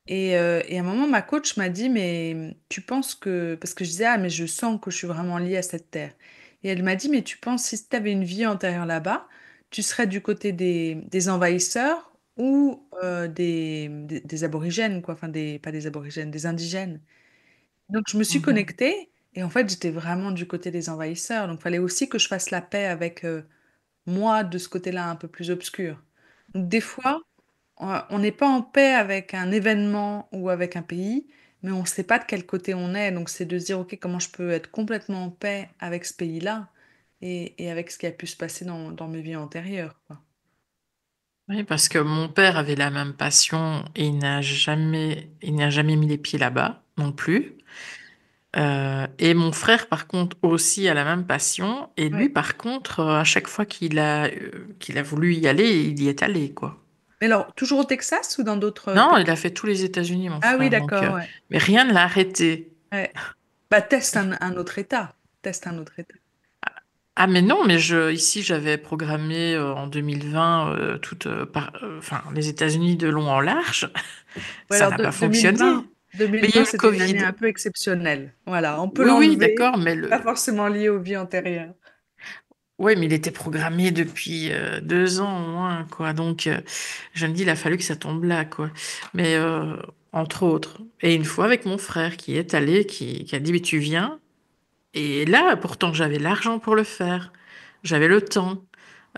Et à un moment, ma coach m'a dit, mais tu penses que... Parce que je disais, ah, mais je sens que je suis vraiment liée à cette terre. Et elle m'a dit, mais tu penses, si tu avais une vie antérieure là-bas, tu serais du côté des envahisseurs ou des aborigènes, quoi. Enfin, pas des aborigènes, des indigènes. Donc, je me suis mhm. connectée et en fait, j'étais vraiment du côté des envahisseurs. Donc, il fallait aussi que je fasse la paix avec moi de ce côté-là un peu plus obscur. Donc, des fois, on n'est pas en paix avec un événement ou avec un pays, mais on ne sait pas de quel côté on est. Donc, c'est de se dire, OK, comment je peux être complètement en paix avec ce pays-là et avec ce qui a pu se passer dans mes vies antérieures, quoi. Oui, parce que mon père avait la même passion et il n'a jamais mis les pieds là-bas non plus. Et mon frère, par contre, aussi a la même passion. Et lui, Ouais. par contre, à chaque fois qu'il a voulu y aller, il y est allé, quoi. Mais alors, toujours au Texas ou dans d'autres Non, pays? il a fait tous les États-Unis, mon Ah oui, frère. Donc, d'accord, ouais. mais rien ne l'a arrêté. Ouais. Bah, teste un autre État. Teste un autre État. Ah, mais non, mais ici, j'avais programmé en 2020 enfin, les États-Unis de long en large. Ouais, Ça alors n'a pas 2020, fonctionné. Mais il y a 2020, eu le c'était une Covid. année un peu exceptionnelle. Voilà, on peut Oui, oui, l'enlever. d'accord, Pas forcément lié aux vies antérieures. oui, mais il était programmé depuis 2 ans au moins, quoi. Donc, je me dis, il a fallu que ça tombe là, quoi. Mais entre autres. Et une fois avec mon frère qui est allé, qui a dit, mais tu viens. Et là, pourtant, j'avais l'argent pour le faire. J'avais le temps.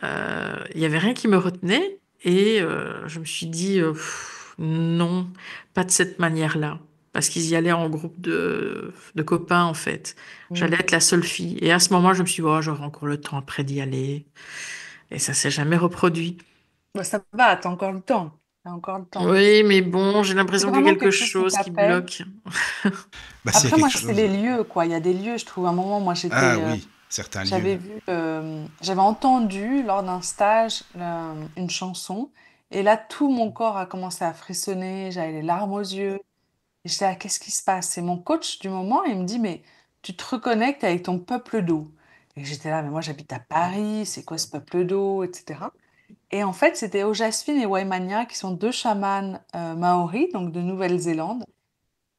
Il y avait rien qui me retenait. Et je me suis dit, non, pas de cette manière-là. Parce qu'ils y allaient en groupe de copains, en fait. J'allais Hmm. être la seule fille. Et à ce moment, je me suis dit, oh, j'aurai encore le temps après d'y aller. Et ça s'est jamais reproduit. Bah, ça va, t'as encore le temps. T'as encore le temps. Oui, mais bon, j'ai C'est l'impression qu'il y a vraiment quelque quelque chose qui chose qui t'appelle. bloque. Bah s'il y a Après, moi, quelque c'est les chose. lieux, quoi. Il y a des lieux, je trouve. À un moment, moi, Ah oui, certains lieux. j'avais entendu lors d'un stage une chanson, et là, tout mon corps a commencé à frissonner. J'avais les larmes aux yeux. Et j'étais là, qu'est-ce qui se passe? C'est mon coach du moment, il me dit, mais tu te reconnectes avec ton peuple d'eau. Et j'étais là, mais moi, j'habite à Paris. C'est quoi ce peuple d'eau, etc. Et en fait, c'était Ojasvin et Waimania qui sont deux chamans maoris, donc de Nouvelle-Zélande.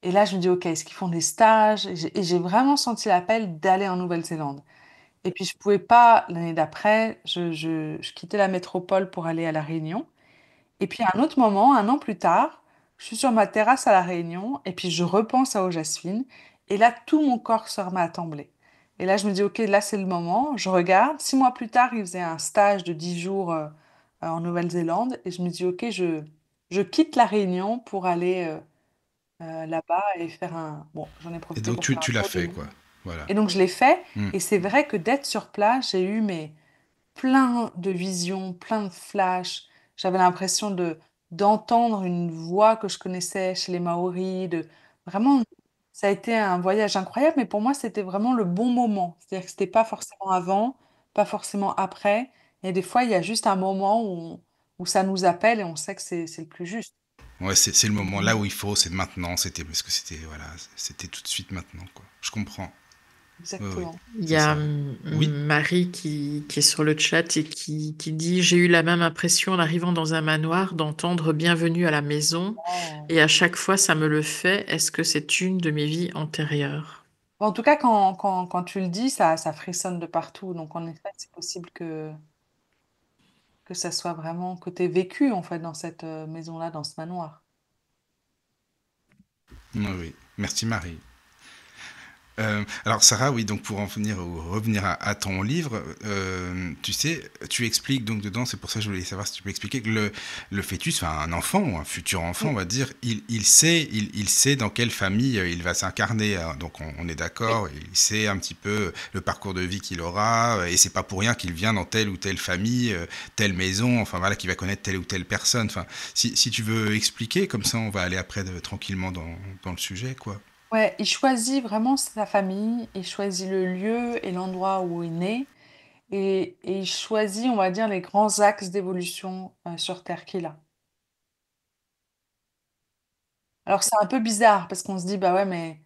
Et là, je me dis, OK, est-ce qu'ils font des stages? Et j'ai vraiment senti l'appel d'aller en Nouvelle-Zélande. Et puis, je pouvais pas, l'année d'après, je quittais la métropole pour aller à La Réunion. Et puis, à un autre moment, un an plus tard, je suis sur ma terrasse à La Réunion et puis je repense à Ojasvin. Et là, tout mon corps se remet à trembler. Et là, je me dis, OK, là, c'est le moment. Je regarde. 6 mois plus tard, il faisait un stage de 10 jours en Nouvelle-Zélande. Et je me dis, OK, je quitte La Réunion pour aller là-bas et faire un... Bon, j'en ai Et profité donc pour faire un tu l'as tour de fait, quoi. l'île. Voilà. Et donc, je l'ai fait. Hmm. Et c'est vrai que d'être sur place, j'ai eu plein de visions, plein de flashs. J'avais l'impression d'entendre une voix que je connaissais chez les Maoris. Vraiment, ça a été un voyage incroyable, mais pour moi, c'était vraiment le bon moment. C'est-à-dire que c'était pas forcément avant, pas forcément après. Et des fois, il y a juste un moment où ça nous appelle et on sait que c'est le plus juste. Ouais, c'est le moment là où il faut, c'est maintenant, c'était parce que c'était voilà, c'était tout de suite maintenant, quoi. Je comprends. Oui, oui, Exactement. Il y c'est a ça. Oui. Marie qui est sur le chat et qui dit: J'ai eu la même impression en arrivant dans un manoir d'entendre Bienvenue à la maison, Oh. et à chaque fois ça me le fait. Est-ce que c'est une de mes vies antérieures? En tout cas, quand tu le dis, ça frissonne de partout. Donc, en effet, c'est possible que ça soit vraiment que tu vécu en fait dans cette maison-là, dans ce manoir. Oui, oui. Merci Marie. Alors Sarah, oui, donc pour en revenir à ton livre, tu sais, tu expliques donc dedans, c'est pour ça que je voulais savoir si tu peux expliquer que le fœtus, enfin un enfant ou un futur enfant, Oui, on va dire, il sait dans quelle famille il va s'incarner, hein. Donc on est oui, d'accord, il sait un petit peu le parcours de vie qu'il aura, et c'est pas pour rien qu'il vient dans telle ou telle famille, telle maison, enfin voilà, qu'il va connaître telle ou telle personne. Enfin, si tu veux expliquer, comme ça on va aller après tranquillement dans le sujet, quoi. ouais, il choisit vraiment sa famille, il choisit le lieu et l'endroit où il naît, et il choisit, on va dire, les grands axes d'évolution sur Terre qu'il a. Alors c'est un peu bizarre parce qu'on se dit, bah ouais, mais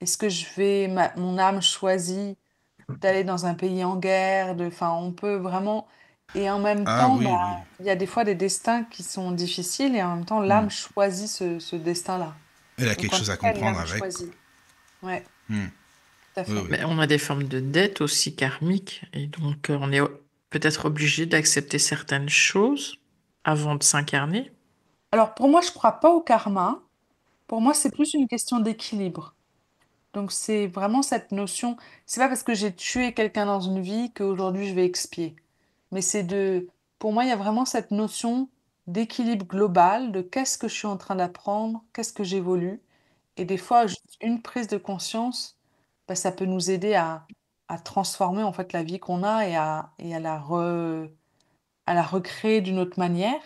est-ce que mon âme choisit d'aller dans un pays en guerre, enfin, on peut vraiment, et en même Ah temps, bah, oui, oui. il y a des fois des destins qui sont difficiles et en même temps, Hmm. l'âme choisit ce destin-là. Elle a Donc quelque en chose à effet, comprendre l'âme avec, quoi. choisit. Ouais, Hmm. tout à Oui, fait. oui. Mais on a des formes de dette aussi karmiques, et donc on est peut-être obligé d'accepter certaines choses avant de s'incarner. Alors pour moi, je crois pas au karma. Pour moi, c'est plus une question d'équilibre. Donc c'est vraiment cette notion. C'est pas parce que j'ai tué quelqu'un dans une vie qu'aujourd'hui je vais expier. Mais pour moi, il y a vraiment cette notion d'équilibre global, de qu'est-ce que je suis en train d'apprendre, qu'est-ce que j'évolue. Et des fois, juste une prise de conscience, bah, ça peut nous aider à transformer en fait la vie qu'on a et à la recréer d'une autre manière.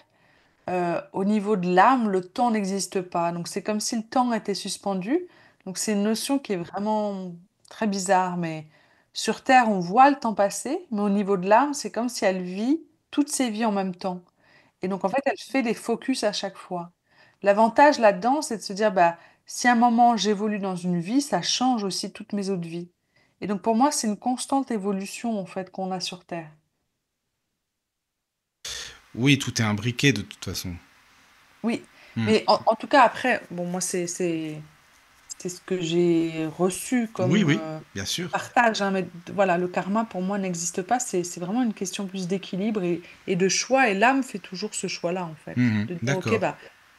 Au niveau de l'âme, le temps n'existe pas. Donc c'est comme si le temps était suspendu. Donc c'est une notion qui est vraiment très bizarre. Mais sur Terre, on voit le temps passer, mais au niveau de l'âme, c'est comme si elle vit toutes ses vies en même temps. Et donc en fait, elle fait des focus à chaque fois. L'avantage là-dedans, c'est de se dire, bah, si à un moment j'évolue dans une vie, ça change aussi toutes mes autres vies. Et donc pour moi, c'est une constante évolution en fait qu'on a sur Terre. Oui, tout est imbriqué de toute façon. Oui, Hmm. mais en tout cas, après, bon, moi, c'est ce que j'ai reçu Oui, comme oui, bien sûr. partage, hein, mais voilà, le karma pour moi n'existe pas. C'est vraiment une question plus d'équilibre et de choix. Et l'âme fait toujours ce choix-là, en fait. Mhm. De dire, OK, D'accord. bah,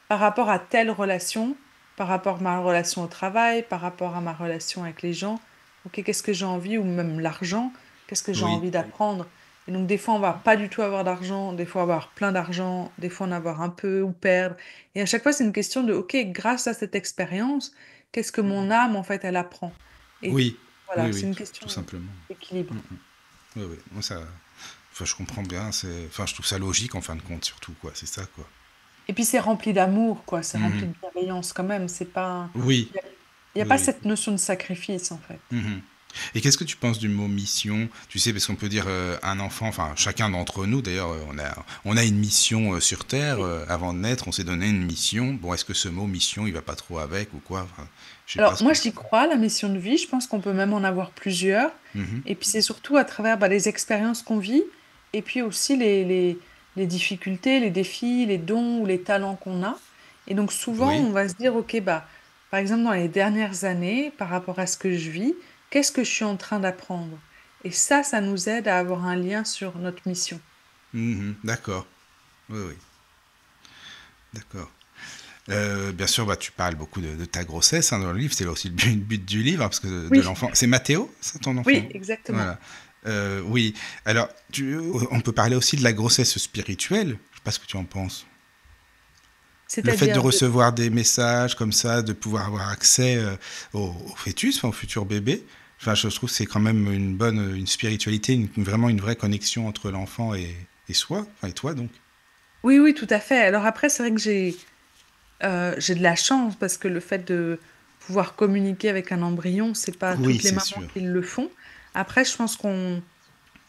par rapport à telle relation, par rapport à ma relation au travail, par rapport à ma relation avec les gens, OK, qu'est-ce que j'ai envie, ou même l'argent, qu'est-ce que j'ai Oui. envie d'apprendre? Et donc, des fois, on va pas du tout avoir d'argent, des fois, on va avoir plein d'argent, des fois, en avoir un peu ou perdre. Et à chaque fois, c'est une question de, OK, grâce à cette expérience, qu'est-ce que mon âme, en fait, elle apprend? Et Oui. Oui, voilà, c'est oui, une tout question simplement. d'équilibre. Oui, oui. Moi, ça... Enfin, je comprends bien. Enfin, je trouve ça logique en fin de compte, surtout, quoi. C'est ça, quoi. Et puis, c'est rempli d'amour, quoi. C'est rempli Mhm. de bienveillance quand même. C'est pas... Oui. Il n'y a Oui, pas oui. cette notion de sacrifice, en fait. Mhm. Et qu'est-ce que tu penses du mot mission? Tu sais, parce qu'on peut dire un enfant, enfin chacun d'entre nous d'ailleurs, on a une mission sur Terre. Oui. Avant de naître, on s'est donné une mission. Bon, est-ce que ce mot mission, il va pas trop avec ou quoi? Enfin, je sais pas Alors, ce moi, que. j'y crois, la mission de vie. Je pense qu'on peut même en avoir plusieurs. Mhm. Et puis, c'est surtout à travers bah, les expériences qu'on vit et puis aussi les difficultés, les défis, les dons ou les talents qu'on a. Et donc souvent, Oui. on va se dire, OK, bah, par exemple, dans les dernières années, par rapport à ce que je vis, qu'est-ce que je suis en train d'apprendre? Et ça nous aide à avoir un lien sur notre mission. Mhm. D'accord. Oui, oui. D'accord. Bien sûr, bah, tu parles beaucoup de ta grossesse dans le livre. C'est aussi le but du livre, hein, parce que de Oui, l'enfant. C'est Mathéo, ça, ton oui, enfant? exactement. Voilà. Oui. Alors, on peut parler aussi de la grossesse spirituelle. Je sais pas ce que tu en penses. Le fait de C'est-à-dire de... recevoir des messages comme ça, de pouvoir avoir accès au fœtus, enfin, au futur bébé. Enfin, je trouve que c'est quand même une spiritualité, vraiment une vraie connexion entre l'enfant et soi, enfin, et toi donc. Oui, oui, tout à fait. Alors après, c'est vrai que j'ai de la chance parce que le fait de pouvoir communiquer avec un embryon, c'est pas Oui, toutes les c'est mamans sûr. qui le font. Après, je pense qu'on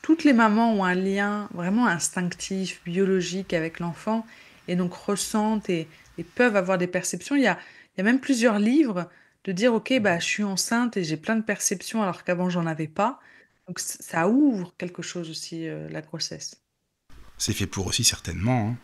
toutes les mamans ont un lien vraiment instinctif, biologique avec l'enfant et donc ressentent et peuvent avoir des perceptions. Il y a même plusieurs livres de dire, OK, bah, je suis enceinte et j'ai plein de perceptions alors qu'avant, j'en avais pas. Donc, ça ouvre quelque chose aussi, la grossesse. C'est fait pour aussi certainement, hein.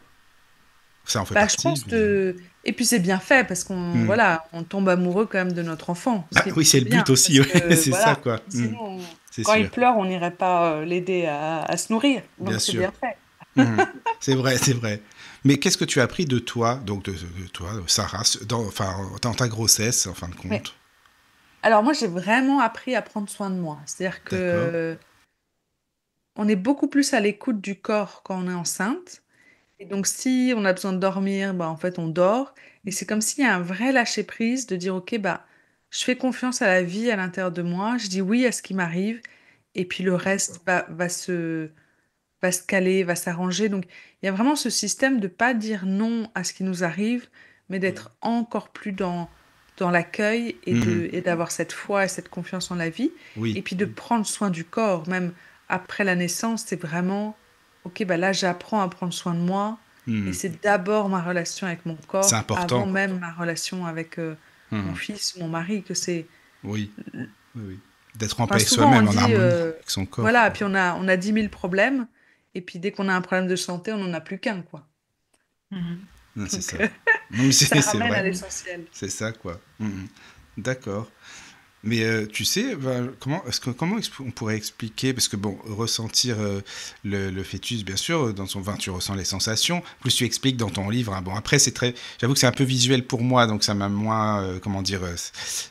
Ça en fait Bah, je partie, pense je veux dire. que... Et puis, c'est bien fait parce qu'on Hmm. voilà, on tombe amoureux quand même de notre enfant, ce Ah qui est oui, c'est plutôt le bien but aussi, parce ouais, que, c'est ça voilà, quoi. Hmm. sinon, C'est quand il sûr, pleure, on n'irait pas l'aider à se nourrir. bien Donc, c'est sûr. bien fait. Hmm. C'est vrai, c'est vrai. Mais qu'est-ce que tu as appris de toi, donc de toi, de Sarah, enfin, dans ta grossesse, en fin de Mais compte? alors moi, j'ai vraiment appris à prendre soin de moi. C'est-à-dire D'accord. que on est beaucoup plus à l'écoute du corps quand on est enceinte. Et donc, si on a besoin de dormir, bah, en fait, on dort. Et c'est comme s'il y a un vrai lâcher-prise de dire, OK, bah, je fais confiance à la vie à l'intérieur de moi. Je dis oui à ce qui m'arrive. Et puis le reste va se caler, va s'arranger. Donc, il y a vraiment ce système de pas dire non à ce qui nous arrive, mais d'être encore plus dans l'accueil Mhm. et d'avoir cette foi et cette confiance en la vie. Et Oui. puis de prendre soin du corps, même après la naissance, c'est vraiment, OK, bah là, j'apprends à prendre soin de moi. Et Mhm. c'est d'abord ma relation avec mon C'est corps, avant important. même ma relation avec mon Mhm. fils, mon mari, que c'est... Oui. Oui, oui. D'être en paix Enfin, avec souvent, on soi-même, en dit, harmonie avec son corps, voilà, quoi. puis on a 10 000 problèmes, et puis dès qu'on a un problème de santé, on n'en a plus qu'un, quoi. Mhm. Non, c'est Donc, ça. Non, mais ça c'est ramène à vrai. l'essentiel. C'est ça, quoi. Mhm. D'accord. Mais tu sais, ben, on pourrait expliquer, parce que bon, ressentir le fœtus, bien sûr, dans son vin, tu ressens les sensations, plus tu expliques dans ton livre, hein. Bon, après, j'avoue que c'est un peu visuel pour moi, donc ça m'a moins, comment dire,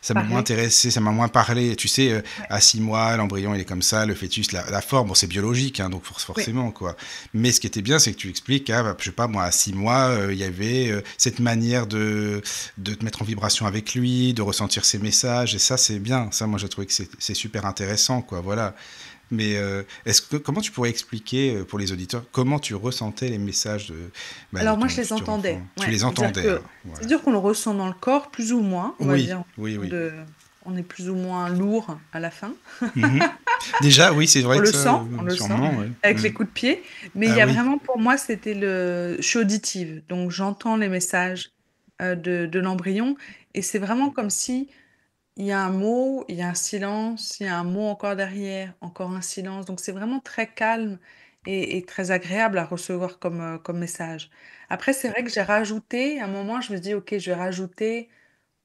ça m'a moins Parler. intéressé, ça m'a moins parlé. Tu sais, Ouais. à 6 mois, l'embryon, il est comme ça, le fœtus, la forme, bon, c'est biologique, hein, donc Oui. forcément, quoi. Mais ce qui était bien, c'est que tu expliques, ah, bah, je sais pas, moi, à 6 mois, il y avait cette manière de te mettre en vibration avec lui, de ressentir ses messages, et ça, c'est bien. Ça, moi, j'ai trouvé que c'est super intéressant, quoi, voilà. Mais comment tu pourrais expliquer pour les auditeurs comment tu ressentais les messages de Alors moi, ton je les futur enfant? entendais. Tu Ouais. les C'est-à-dire entendais, que hein, voilà. c'est sûr qu'on le ressent dans le corps, plus ou moins, on va Oui, dire, en oui, fonction oui. de... On est plus ou moins lourd à la fin. Mhm. Déjà, oui, c'est vrai que ça, On le sent, sûrement, ouais. avec les Mhm. coups de pied. Mais il Ah y a oui. vraiment, pour moi, c'était je suis auditive, donc j'entends les messages de l'embryon, et c'est vraiment comme si il y a un mot, il y a un silence, il y a un mot encore derrière, encore un silence. Donc c'est vraiment très calme et très agréable à recevoir comme message. Après, c'est vrai que j'ai rajouté, à un moment, je me dis, OK, je vais rajouter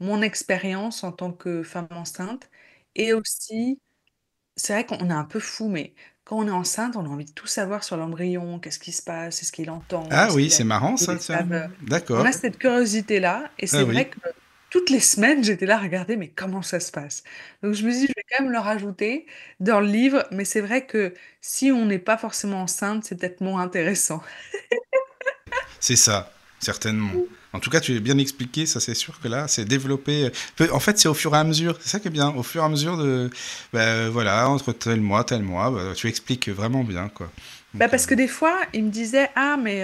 mon expérience en tant que femme enceinte. Et aussi, c'est vrai qu'on est un peu fou, mais quand on est enceinte, on a envie de tout savoir sur l'embryon, qu'est-ce qui se passe, est-ce qu'il entend, Ah est-ce oui, qu'il a c'est marrant, les ça, tiens. saveurs. On D'accord. a cette curiosité-là, et Ah c'est vrai oui. que toutes les semaines, j'étais là à regarder, mais comment ça se passe? Donc je me suis dit, je vais quand même le rajouter dans le livre, mais c'est vrai que si on n'est pas forcément enceinte, c'est peut-être moins intéressant. C'est ça, certainement. En tout cas, tu l'as bien expliqué, ça c'est sûr que là, c'est développé. En fait, c'est au fur et à mesure, c'est ça qui est bien. Au fur et à mesure de. Bah, voilà, entre tel mois, bah, tu expliques vraiment bien, quoi. Bah Donc, parce que des fois, il me disait, ah, mais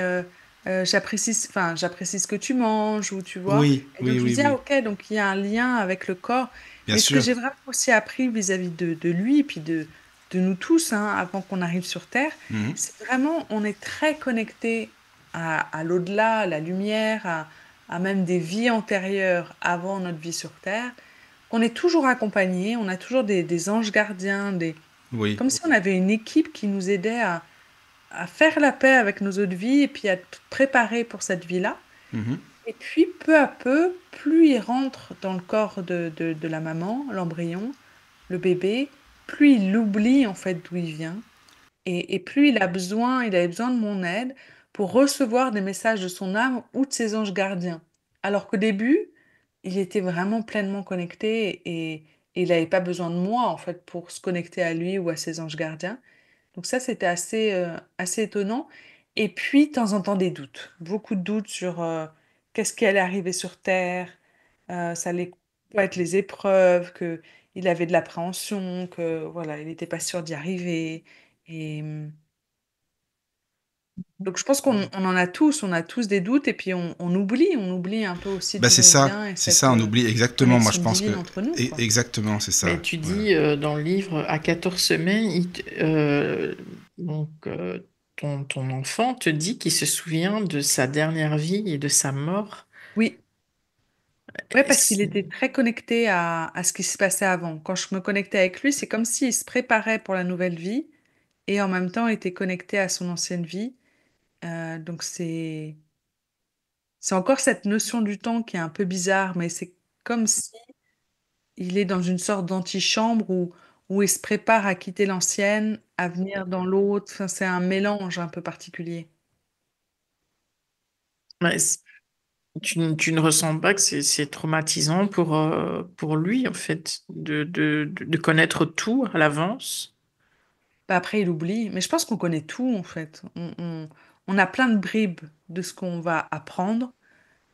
j'apprécie ce que tu manges, ou tu vois. oui, Et donc oui, je lui oui, dis, ah, oui. ok, donc il y a un lien avec le corps. Bien Mais ce que sûr. j'ai vraiment aussi appris vis-à-vis de lui, puis de nous tous, hein, avant qu'on arrive sur Terre, Mhm. c'est vraiment, on est très connecté à l'au-delà, à la lumière, à même des vies antérieures avant notre vie sur Terre. On est toujours accompagné, on a toujours des anges gardiens, Oui. comme si on avait une équipe qui nous aidait à faire la paix avec nos autres vies et puis à te préparer pour cette vie-là. Mhm. Et puis, peu à peu, plus il rentre dans le corps de la maman, l'embryon, le bébé, plus il oublie en fait d'où il vient. Et plus il avait besoin de mon aide pour recevoir des messages de son âme ou de ses anges gardiens. Alors qu'au début, il était vraiment pleinement connecté et il n'avait pas besoin de moi en fait pour se connecter à lui ou à ses anges gardiens. Donc ça, c'était assez étonnant. Et puis, de temps en temps, des doutes. Beaucoup de doutes sur qu'est-ce qui allait arriver sur Terre, ça allait quoi être les épreuves, que il avait de l'appréhension, que voilà, il n'était pas sûr d'y arriver. Et donc, je pense qu'on en a tous, on a tous des doutes et puis on oublie un peu aussi Bah d'où on vient et c'est cette ça, on oublie exactement. Moi, je connexion pense que divine entre nous, quoi. exactement, c'est ça. Mais tu Voilà. dis dans le livre, à 14 semaines, donc, ton enfant te dit qu'il se souvient de sa dernière vie et de sa mort. Oui, ouais, parce qu'il C'est- était très connecté à ce qui se passait avant. Quand je me connectais avec lui, c'est comme s'il se préparait pour la nouvelle vie et en même temps était connecté à son ancienne vie. Donc c'est encore cette notion du temps qui est un peu bizarre, mais c'est comme si il est dans une sorte d'antichambre où il se prépare à quitter l'ancienne, à venir dans l'autre. Enfin, c'est un mélange un peu particulier. Ouais, tu ne ressens pas que c'est traumatisant pour lui, en fait, de connaître tout à l'avance? Bah, après, il oublie. Mais je pense qu'on connaît tout, en fait. On a plein de bribes de ce qu'on va apprendre.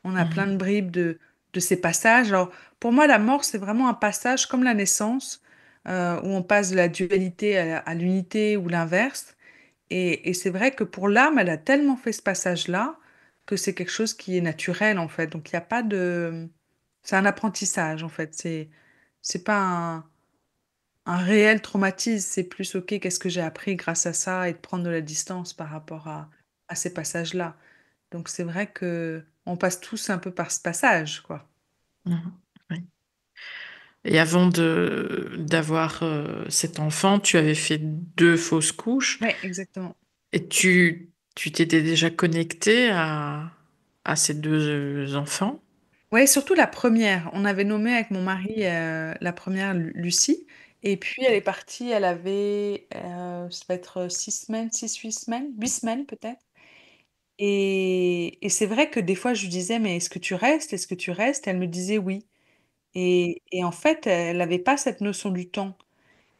On a plein Mhm. de bribes de ces passages. Alors, pour moi, la mort, c'est vraiment un passage comme la naissance, où on passe de la dualité à l'unité ou l'inverse. Et c'est vrai que pour l'âme, elle a tellement fait ce passage-là que c'est quelque chose qui est naturel, en fait. Donc, il n'y a pas de... C'est un apprentissage, en fait. C'est pas un réel traumatisme. C'est plus, OK, qu'est-ce que j'ai appris grâce à ça et de prendre de la distance par rapport à ces passages-là. Donc, c'est vrai que on passe tous un peu par ce passage, quoi. Mhm. Oui. Et avant d'avoir cet enfant, tu avais fait 2 fausses couches Oui, exactement. et tu t'étais déjà connecté à ces 2 enfants. Ouais, surtout la première. On avait nommé avec mon mari la première Lucie. Et puis elle est partie, elle avait, ça va être 6 semaines, 6, 8 semaines, 8 semaines peut-être. Et c'est vrai que des fois je lui disais, mais est-ce que tu restes? Est-ce que tu restes? Elle me disait oui. Et en fait, elle n'avait pas cette notion du temps.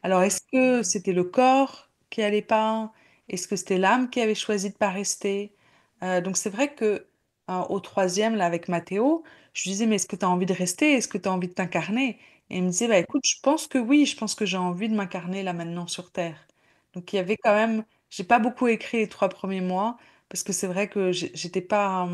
Alors, est-ce que c'était le corps qui allait pas? Est-ce que c'était l'âme qui avait choisi de pas rester? Donc, c'est vrai que au troisième, là, avec Mathéo, je lui disais, mais est-ce que tu as envie de rester? Est-ce que tu as envie de t'incarner? Et il me disait, bah, écoute, je pense que oui, je pense que j'ai envie de m'incarner là maintenant sur Terre. Donc, il y avait quand même, j'ai pas beaucoup écrit les 3 premiers mois parce que c'est vrai que j'étais pas,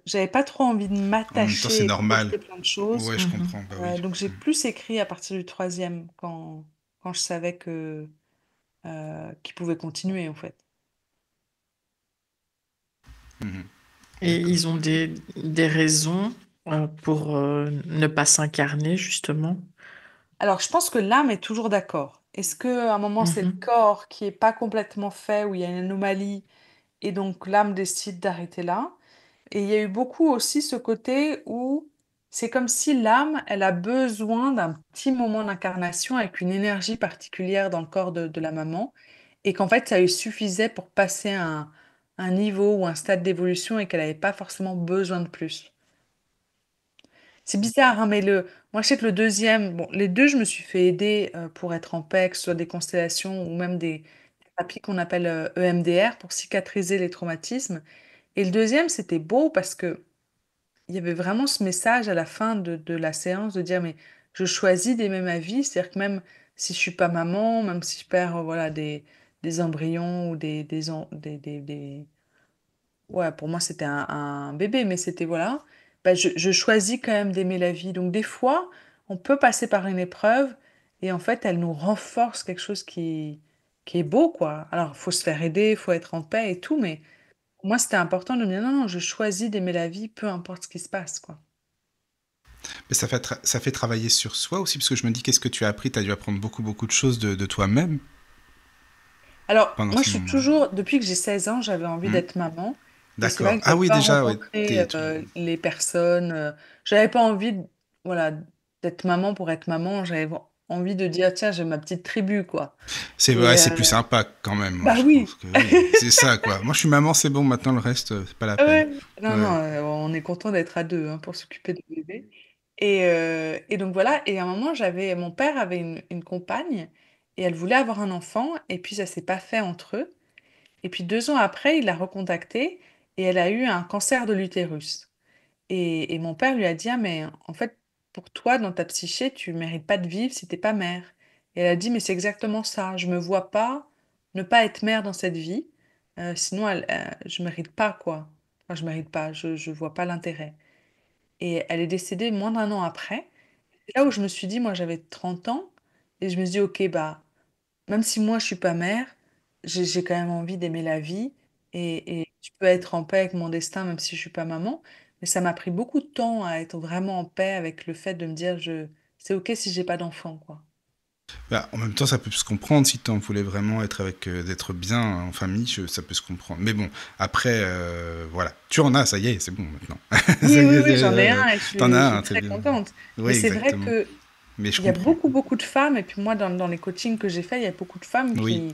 j'avais pas trop envie de En même temps, c'est m'attacher et normal. projeter plein de choses. Ouais, je Mhm. comprends. Bah oui. Donc j'ai plus écrit à partir du troisième quand je savais qu'il pouvait continuer en fait. Mhm. Et D'accord. ils ont des raisons pour ne pas s'incarner, justement. Alors je pense que l'âme est toujours d'accord. Est-ce que à un moment c'est le Mhm. corps qui est pas complètement fait, où il y a une anomalie et donc l'âme décide d'arrêter là? Et il y a eu beaucoup aussi ce côté où c'est comme si l'âme, elle a besoin d'un petit moment d'incarnation avec une énergie particulière dans le corps de la maman, et qu'en fait, ça lui suffisait pour passer un niveau ou un stade d'évolution et qu'elle n'avait pas forcément besoin de plus. C'est bizarre, hein, mais moi je sais que le deuxième, bon, les deux, je me suis fait aider pour être en paix, que ce soit des constellations ou même des thérapies qu'on appelle EMDR pour cicatriser les traumatismes. Et le deuxième, c'était beau parce que il y avait vraiment ce message à la fin de la séance de dire, mais je choisis d'aimer ma vie, c'est-à-dire que même si je suis pas maman, même si je perds voilà, des embryons ou Ouais, pour moi c'était un bébé, mais c'était voilà, bah, je choisis quand même d'aimer la vie. Donc des fois, on peut passer par une épreuve et en fait, elle nous renforce quelque chose qui est beau, quoi. Alors, il faut se faire aider, il faut être en paix et tout, mais pour moi, c'était important de me dire, non, non, je choisis d'aimer la vie, peu importe ce qui se passe, quoi. Mais ça fait travailler sur soi aussi, parce que je me dis, qu'est-ce que tu as appris? Tu as dû apprendre beaucoup, beaucoup de choses de toi-même. Alors, pendant moi, ce je suis moment-là? toujours, depuis que j'ai 16 ans, j'avais envie Hmm. d'être maman. Et c'est D'accord. vrai que Ah j'avais oui, pas déjà, ouais, rencontré les personnes. J'avais pas envie, voilà, d'être maman pour être maman. J'avais envie de dire, tiens, j'ai ma petite tribu, quoi. c'est vrai, Et c'est plus sympa quand même, moi, bah je pense oui. que oui. C'est ça, quoi. Moi, je suis maman, c'est bon, maintenant le reste, c'est pas la peine. Ouais. Non, non, Ouais. on est content d'être à deux hein, pour s'occuper de bébé. Et donc voilà, et à un moment, mon père avait une compagne et elle voulait avoir un enfant et puis ça s'est pas fait entre eux. Et puis 2 ans après, il l'a recontactée et elle a eu un cancer de l'utérus. Et mon père lui a dit, ah, mais en fait, pour toi, dans ta psyché, tu mérites pas de vivre si t'es pas mère. Et elle a dit, mais c'est exactement ça. Je me vois pas ne pas être mère dans cette vie. Sinon, je mérite pas, quoi. Enfin, je mérite pas. Je vois pas l'intérêt. Et elle est décédée moins d'un an après. C'est là où je me suis dit, moi, j'avais 30 ans. Et je me suis dit, ok, bah, même si moi je suis pas mère, j'ai quand même envie d'aimer la vie et je peux être en paix avec mon destin même si je suis pas maman. Mais ça m'a pris beaucoup de temps à être vraiment en paix avec le fait de me dire c'est ok si j'ai pas d'enfant quoi. Bah, en même temps, ça peut se comprendre si tu voulais vraiment être avec, d'être bien en famille, ça peut se comprendre. Mais bon, après, voilà. Tu en as, ça y est, c'est bon maintenant. Ça Oui, y oui, est, oui, j'en ai un et t'en as je suis un, c'est très bien. contente. Mais Oui, c'est vrai exactement. que Mais je il y a comprends. beaucoup, beaucoup de femmes, et puis moi, dans les coachings que j'ai faits, il y a beaucoup de femmes Oui,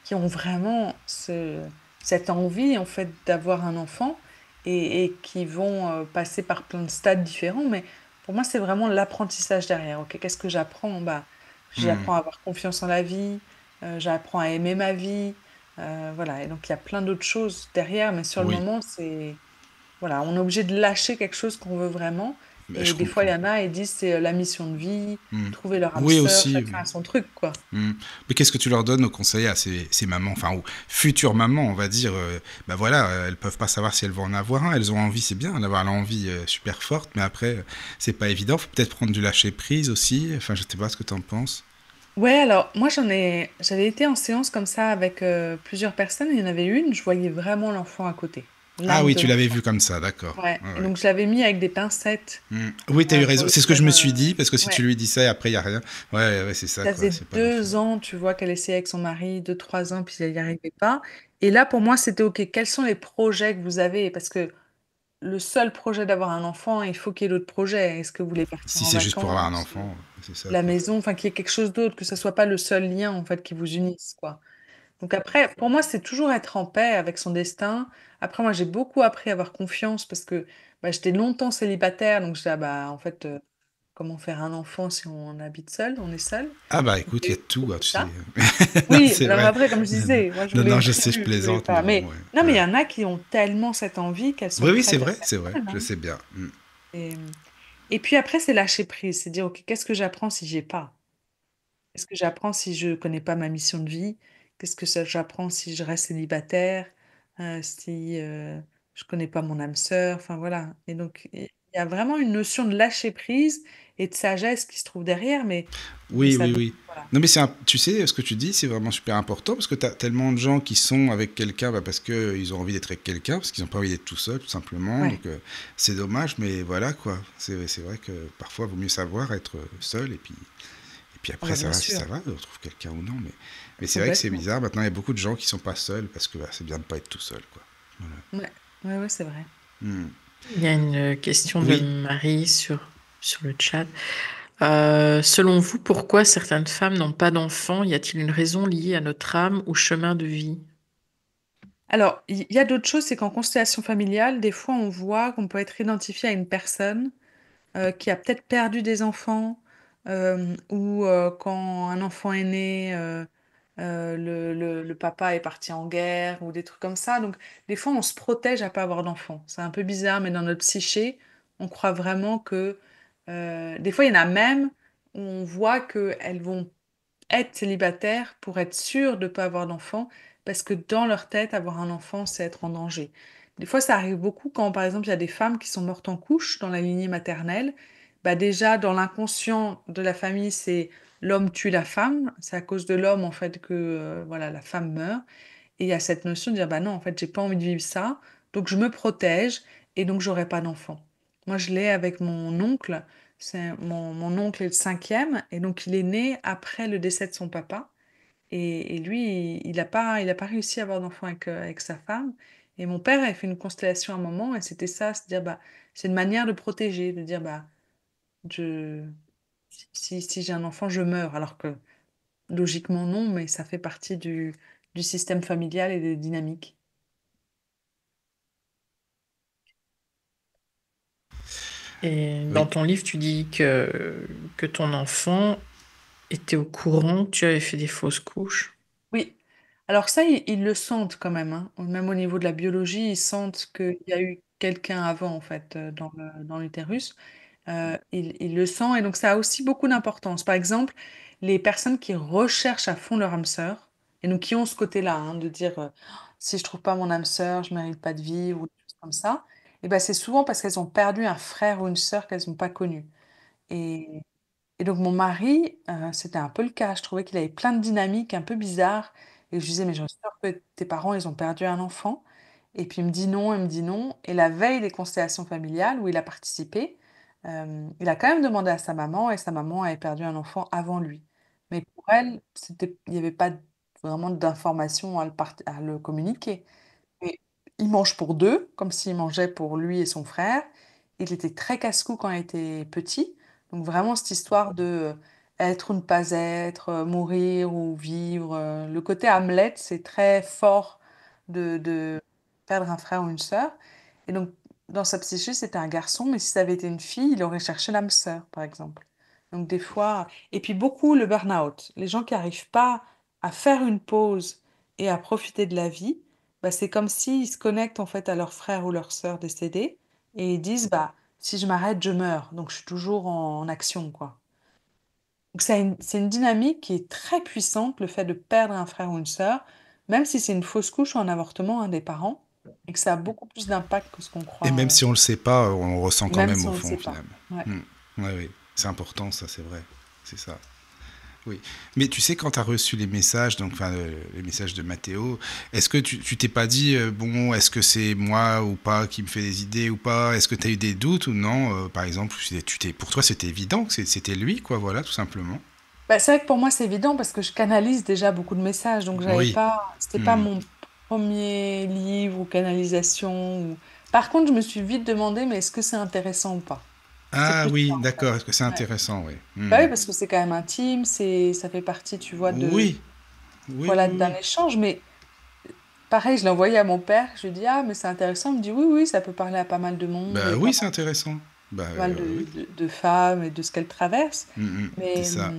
qui ont vraiment cette envie, en fait, d'avoir un enfant et qui vont passer par plein de stades différents. Mais pour moi, c'est vraiment l'apprentissage derrière. Ok, qu'est-ce que j'apprends? Bah, hmm, j'apprends à avoir confiance en la vie, j'apprends à aimer ma vie. Voilà, et donc il y a plein d'autres choses derrière, mais sur le oui, moment, voilà, on est obligé de lâcher quelque chose qu'on veut vraiment. mais Et je des fois, il y comprends. en a, ils disent c'est la mission de vie, Hmm. trouver leur âme Oui sœur, aussi. chacun a son truc, quoi. Hmm. Mais qu'est-ce que tu leur donnes au conseil à ces mamans, enfin, ou futures mamans, on va dire, bah voilà, elles peuvent pas savoir si elles vont en avoir un, elles ont envie, c'est bien d'avoir l'envie super forte, mais après, c'est pas évident, faut peut-être prendre du lâcher prise aussi, enfin, je sais pas ce que t'en penses. Ouais, alors moi j'avais été en séance comme ça avec plusieurs personnes. Il y en avait une, je voyais vraiment l'enfant à côté, Ah l'âme oui, de tu l'avais l'enfant. vu comme ça, d'accord. Ouais. Ouais, Et ouais. donc je l'avais mis avec des pincettes Hmm. Oui, t'as eu pour raison, lui c'est ce que je dire. me suis dit, parce que si tu Ouais. lui dis ça et après il y a rien, ouais, ouais, c'est ça, Ça quoi, faisait c'est pas l'enfant. 2 ans, tu vois, qu'elle essayait avec son mari, 2, 3 ans, puis elle n'y arrivait pas. Et là, pour moi, c'était OK. Quels sont les projets que vous avez? Parce que le seul projet d'avoir un enfant, il faut qu'il y ait d'autres projets. Est-ce que vous voulez partir Si en c'est juste pour avoir un vacances, enfant, c'est ça, la quoi. maison, enfin qu'il y ait quelque chose d'autre, que ce soit pas le seul lien en fait qui vous unisse, quoi. Donc après, pour moi, c'est toujours être en paix avec son destin. Après, moi, j'ai beaucoup appris à avoir confiance parce que bah, j'étais longtemps célibataire, donc j'étais, ah, bah, en fait, comment faire un enfant si on habite seul, on est seul. Ah bah Donc, écoute, il y a tout, hein, tu sais. ça. Non, Oui, c'est alors vrai. après, comme je Non, disais, moi, je non, voulais non, une je sais, je tribu, je voulais plaisante, mais pas. bon, Mais ouais. non, mais il y Ouais. en a qui ont tellement cette envie qu'elles Oui, sont oui, prêtes à faire c'est vrai, seul, je hein. sais bien. Hmm. Et, et puis après, c'est lâcher prise, c'est dire, OK, qu'est-ce que j'apprends si j'ai pas? Qu'est-ce que j'apprends si je connais pas ma mission de vie? Qu'est-ce que j'apprends si je reste célibataire? Si je connais pas mon âme sœur? Enfin voilà. Et donc, il y a vraiment une notion de lâcher prise et de sagesse qui se trouve derrière, mais Oui, ça oui, demande, oui. voilà. Non, mais tu sais, ce que tu dis, c'est vraiment super important parce que tu as tellement de gens qui sont avec quelqu'un bah, parce qu'ils ont envie d'être avec quelqu'un, parce qu'ils n'ont pas envie d'être tout seuls, tout simplement. Ouais, Donc, c'est dommage, mais voilà, quoi. C'est vrai que parfois, il vaut mieux savoir être seul et puis ah après, bah, ça bien va si sûr, ça va, on trouve quelqu'un ou non. Mais c'est vrai que c'est complètement. bizarre. Maintenant, il y a beaucoup de gens qui sont pas seuls parce que bah, c'est bien de pas être tout seul, quoi. Voilà. Ouais, ouais, ouais, c'est vrai. Hmm. Il y a une question de Oui. Marie sur le chat. Selon vous, pourquoi certaines femmes n'ont pas d'enfants? Y a-t-il une raison liée à notre âme ou chemin de vie? Alors, il y a d'autres choses, c'est qu'en constellation familiale, des fois, on voit qu'on peut être identifié à une personne qui a peut-être perdu des enfants, ou quand un enfant est né, le papa est parti en guerre, ou des trucs comme ça. Donc, des fois, on se protège à pas avoir d'enfants. C'est un peu bizarre, mais dans notre psyché, on croit vraiment que... des fois, il y en a même où on voit qu'elles vont être célibataires pour être sûres de ne pas avoir d'enfants, parce que dans leur tête, avoir un enfant, c'est être en danger. Des fois, ça arrive beaucoup quand, par exemple, il y a des femmes qui sont mortes en couche dans la lignée maternelle. Bah déjà, dans l'inconscient de la famille, c'est l'homme tue la femme. C'est à cause de l'homme, en fait, que voilà, la femme meurt. Et il y a cette notion de dire, bah non, en fait, j'ai pas envie de vivre ça, donc je me protège et donc j'aurai pas d'enfant. Moi, je l'ai avec mon oncle. Mon oncle est le cinquième, et donc il est né après le décès de son papa. Et lui, il a pas réussi à avoir d'enfant avec sa femme. Et mon père avait fait une constellation à un moment, et c'était ça, se dire, bah, c'est une manière de protéger, de dire, bah, je, si j'ai un enfant, je meurs. Alors que logiquement, non, mais ça fait partie du système familial et des dynamiques. Et dans Oui. ton livre, tu dis que ton enfant était au courant que tu avais fait des fausses couches. Oui. Alors ça, ils le sentent quand même, hein. Même au niveau de la biologie, ils sentent qu'il y a eu quelqu'un avant, en fait, dans l'utérus. Ils le sentent, et donc ça a aussi beaucoup d'importance. Par exemple, les personnes qui recherchent à fond leur âme sœur, et donc qui ont ce côté-là, hein, de dire si je trouve pas mon âme sœur, je mérite pas de vivre, ou des choses comme ça, et ben c'est souvent parce qu'elles ont perdu un frère ou une sœur qu'elles n'ont pas connu. Et donc mon mari, c'était un peu le cas. Je trouvais qu'il avait plein de dynamiques un peu bizarres. Et je lui disais, mais j'en suis sûre que tes parents, ils ont perdu un enfant. Et puis il me dit non, il me dit non. Et la veille des constellations familiales où il a participé, il a quand même demandé à sa maman, et sa maman avait perdu un enfant avant lui. Mais pour elle, il n'y avait pas vraiment d'informations à le communiquer. Et il mange pour deux, comme s'il mangeait pour lui et son frère. Il était très casse-cou quand il était petit. Donc vraiment cette histoire de être ou ne pas être, mourir ou vivre. Le côté Hamlet, c'est très fort de perdre un frère ou une sœur. Et donc dans sa psyché, c'était un garçon, mais si ça avait été une fille, il aurait cherché l'âme sœur, par exemple. Donc des fois, et puis beaucoup le burn-out. Les gens qui n'arrivent pas à faire une pause et à profiter de la vie, bah, c'est comme s'ils se connectent en fait à leur frère ou leur sœur décédés, et ils disent bah si je m'arrête, je meurs. Donc je suis toujours en action, quoi. Donc c'est une dynamique qui est très puissante, le fait de perdre un frère ou une sœur, même si c'est une fausse couche ou un avortement, des parents, et que ça a beaucoup plus d'impact que ce qu'on Et croit, même si on le sait pas, on le ressent quand même même si au on ne le fond, sait pas. finalement. Ouais. Oui, oui. C'est important, ça, c'est vrai. C'est ça. Oui. Mais tu sais, quand tu as reçu les messages, donc enfin, les messages de Mathéo, est-ce que tu t'es pas dit, bon, est-ce que c'est moi ou pas qui me fait des idées ou pas? Est-ce que tu as eu des doutes ou non? Par exemple, pour toi, c'était évident que c'était lui, quoi, voilà, tout simplement. Bah, c'est vrai que pour moi, c'est évident parce que je canalise déjà beaucoup de messages. Donc, Oui. c'était pas Hmm. mon premier livre ou canalisation. Par contre, je me suis vite demandé, mais est-ce que c'est intéressant ou pas? C'est Ah plus ça, oui, en fait. d'accord, est-ce que c'est Ouais. intéressant, oui. Bah Hmm. oui, parce que c'est quand même intime, ça fait partie, tu vois, Oui, oui, voilà, oui, d'un oui. échange. Mais pareil, je l'ai envoyé à mon père. Je lui ai dit, ah, mais c'est intéressant. Il me dit, oui, oui, ça peut parler à pas mal de monde Bah et oui, c'est intéressant. Bah pas mal oui. de femmes et de ce qu'elles traversent. C'est Mais, ça.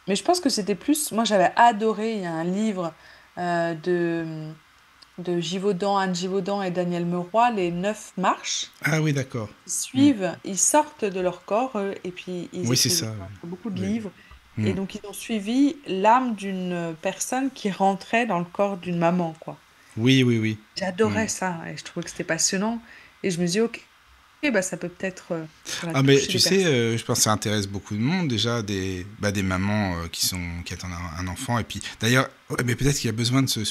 mais je pense que c'était plus. Moi, j'avais adoré. Il y a un livre de Givaudan, Anne Givaudan et Daniel Meroy, Les 9 marches. Ah oui, d'accord. Ils Hmm. suivent, ils sortent de leur corps, et puis ils Oui, c'est écrivent ça. beaucoup de Oui. livres. Et Hmm. donc, ils ont suivi l'âme d'une personne qui rentrait dans le corps d'une maman, quoi. Oui, oui, oui. Hmm. J'adorais ça, et je trouvais que c'était passionnant. Et je me dis, ok, bah, ça peut peut-être voilà, Ah mais toucher tu des sais, personnes. je pense que ça intéresse beaucoup de monde déjà, des mamans qui attendent un enfant. Et puis d'ailleurs, ouais, mais peut-être qu'il y a besoin de se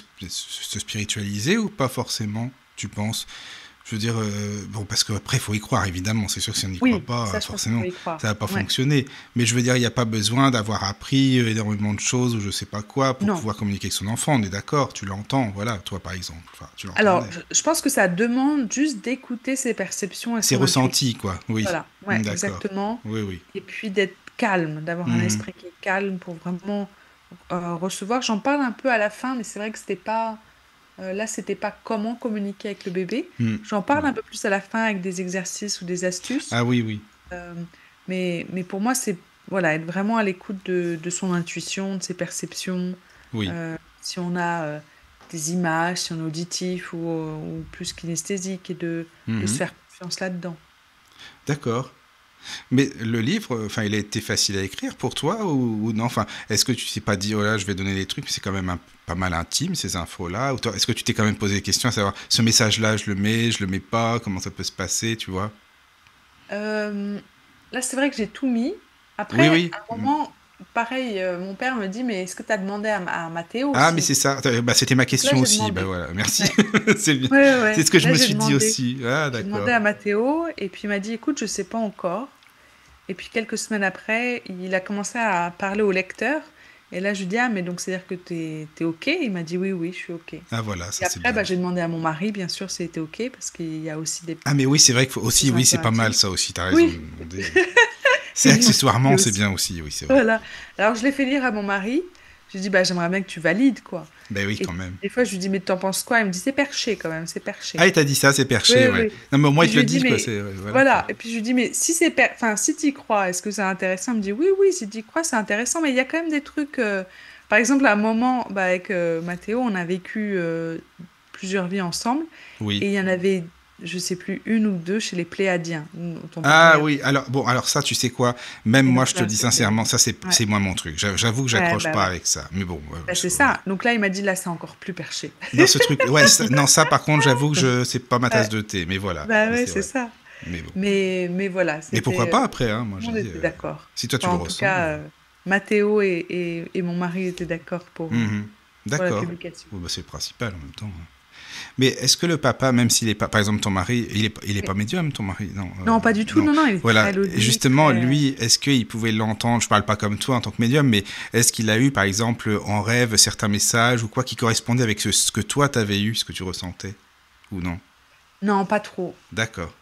spiritualiser ou pas forcément, tu penses? Je veux dire, bon, parce qu'après, il faut y croire, évidemment. C'est sûr que si on n'y croit Oui, pas, ça, je pense qu'il faut forcément, y ça croire. va pas Ouais. fonctionner. Mais je veux dire, il n'y a pas besoin d'avoir appris énormément de choses ou je sais pas quoi pour Non. pouvoir communiquer avec son enfant. On est d'accord, tu l'entends, voilà, toi par exemple. Enfin, tu Alors, l'entendais. je pense que ça demande juste d'écouter ses perceptions et C'est son intuition. ressenti, quoi, oui. Voilà, ouais, D'accord. exactement. Oui, oui. Et puis d'être calme, d'avoir un Mhm. esprit qui est calme pour vraiment recevoir. J'en parle un peu à la fin, mais c'est vrai que c'était pas. Là, c'était pas comment communiquer avec le bébé. Mhm. J'en parle un peu plus à la fin avec des exercices ou des astuces. Ah oui, oui. Euh, mais pour moi, c'est voilà, être vraiment à l'écoute de son intuition, de ses perceptions. Oui. Si on a des images, si on est auditif ou plus kinesthésique, et de se Mhm. faire confiance là-dedans. D'accord. Mais le livre, enfin, il a été facile à écrire pour toi ou non? Enfin, est-ce que tu t'es pas dit, oh là, je vais donner des trucs, mais c'est quand même pas mal intime, ces infos-là? Ou est-ce que tu t'es quand même posé des questions à savoir, ce message-là, je le mets pas, comment ça peut se passer, tu vois? Euh, Là, c'est vrai que j'ai tout mis. Oui, Après, oui. à un moment, pareil, mon père me dit, mais est-ce que tu as demandé à Mathéo Ah, mais aussi? c'est ça. Bah, c'était ma Donc là, question j'ai aussi. Bah demandé. voilà, merci. Ouais, C'est bien. ouais, ouais, C'est ouais. ce que je Là, me j'ai suis dit demandé. aussi. Ah, J'ai d'accord. demandé à Mathéo, et puis il m'a dit, écoute, je sais pas encore. Et puis quelques semaines après, il a commencé à parler au lecteur. Et là, je lui dis, ah, mais donc c'est-à-dire que t'es OK? Il m'a dit, oui, oui, je suis OK. Ah voilà, Et ça c'est après, bien. j'ai demandé à mon mari, bien sûr, s'il était OK, parce qu'il y a aussi des Ah mais oui, c'est vrai qu'il faut aussi, choses oui, c'est pas mal impératives. ça aussi, t'as raison de Oui, demander. C'est il m'a dit accessoirement, c'est aussi. bien aussi, oui, c'est vrai. Voilà. Alors, je l'ai fait lire à mon mari. Je lui ai dit, bah, j'aimerais bien que tu valides, quoi. Ben oui, Et quand même. des fois, je lui dis, mais t'en penses quoi? Il me dit, c'est perché quand même, c'est Ah, perché. il t'a dit ça, c'est Oui, perché, ouais. oui. Non, mais au moins Puis il je te lui le ai dit, dit, quoi, mais c'est... voilà, quoi. voilà. Et puis je lui dis, mais si enfin, si t'y crois, est-ce que c'est intéressant? Il me dit, oui, oui, si t'y crois, c'est intéressant. Mais il y a quand même des trucs. Par exemple, à un moment, bah, avec Mathéo, on a vécu plusieurs vies ensemble. Oui. Et il y en avait, je sais plus, une ou deux chez les Pléadiens, dont on Ah parlait un peu. oui, alors bon, alors ça, tu sais quoi, même Et moi, donc je te le là, dis c'était. sincèrement, ça Ouais, c'est moi mon truc. J'avoue que ouais, j'accroche bah pas ouais. avec ça. Mais bon, Bah, c'est ça. Donc là, il m'a dit, là, c'est encore plus perché. dans ce truc, ouais, non, ça par contre, j'avoue que c'est pas ma tasse Ouais. de thé, mais voilà, Bah ça, ouais, c'est c'est vrai. ça. Mais bon. Mais voilà, Mais pourquoi c'était. pas après, hein, moi Tout le je monde dis, était d'accord. si toi tu Enfin, le en tout ressens. cas, Mathéo et mon mari étaient d'accord Mhm. pour la D'accord. publication. Bon, bah, c'est le principal en même temps, hein. Mais est-ce que le papa, même s'il est pas, par exemple ton mari, il est Mais- pas médium, ton mari? Non, Non, pas du tout. non. Non, non, il est Voilà. très logique, Justement, très. lui, est-ce qu'il pouvait l'entendre? Je parle pas comme toi en tant que médium, mais est-ce qu'il a eu, par exemple, en rêve, certains messages ou quoi qui correspondaient avec ce que toi t'avais eu, ce que tu ressentais? Ou non? Non, pas trop. D'accord.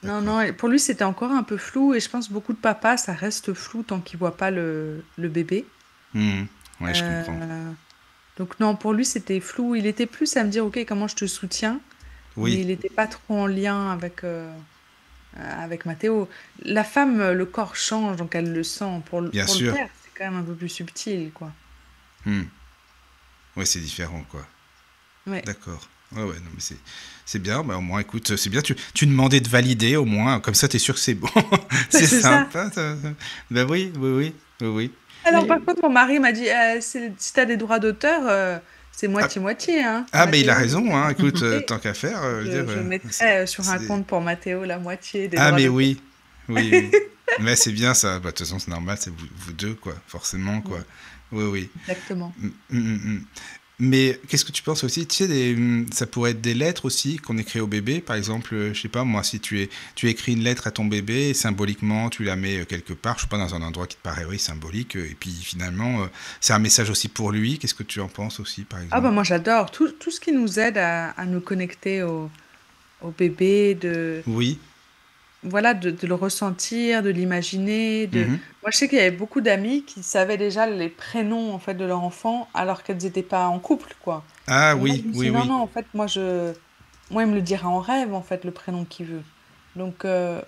Non, D'accord. non, et pour lui, c'était encore un peu flou. Et je pense beaucoup de papas, ça reste flou tant qu'ils voient pas le bébé. Mhm. Ouais, je comprends. Euh, donc non, pour lui, c'était flou. Il était plus à me dire, OK, comment je te soutiens? Mais Oui, il n'était pas trop en lien avec Mathéo. La femme, le corps change, donc elle le sent. bien Pour le sûr. père, c'est quand même un peu plus subtil, quoi. Hmm. Ouais, c'est différent, quoi. Ouais, D'accord. Ouais, ouais, non, mais c'est bien. Bah, au moins, écoute, c'est bien. Tu demandais de valider, au moins. Comme ça, t'es sûr que c'est bon. C'est c'est ça. sympa. Ben oui, oui, oui, oui, oui. Alors, Mais par contre, mon mari m'a dit, si t'as des droits d'auteur, c'est Ah, moitié-moitié, hein, ah, mais il a Mathéo. raison, hein. Écoute, Et tant qu'à faire, je veux dire, je c'est, mettrai sur un compte pour Mathéo la moitié des ah, droits mais d'auteur. oui, oui, oui. Mais c'est bien ça. Bah, de toute façon, c'est normal, c'est vous deux, quoi. Forcément, quoi. Mm, Oui, oui. exactement. Mm, mm, mm, mm. Mais qu'est-ce que tu penses aussi? Tu sais, ça pourrait être des lettres aussi qu'on écrit au bébé. Par exemple, je sais pas, moi, si tu écris une lettre à ton bébé et symboliquement, tu la mets quelque part, je sais pas, dans un endroit qui te paraît, oui, symbolique, et puis finalement, c'est un message aussi pour lui. Qu'est-ce que tu en penses aussi, par Ah bah exemple? moi j'adore tout ce qui nous aide à nous connecter au bébé, Oui. voilà, de le ressentir, de l'imaginer. Mhm. Moi, je sais qu'il y avait beaucoup d'amis qui savaient déjà les prénoms en fait de leur enfant alors qu'elles n'étaient pas en couple, quoi. Ah Et moi, je oui, me suis oui, dit, non, oui. non, en fait, moi, il me le dira en rêve, en fait, le prénom qu'il veut. Donc,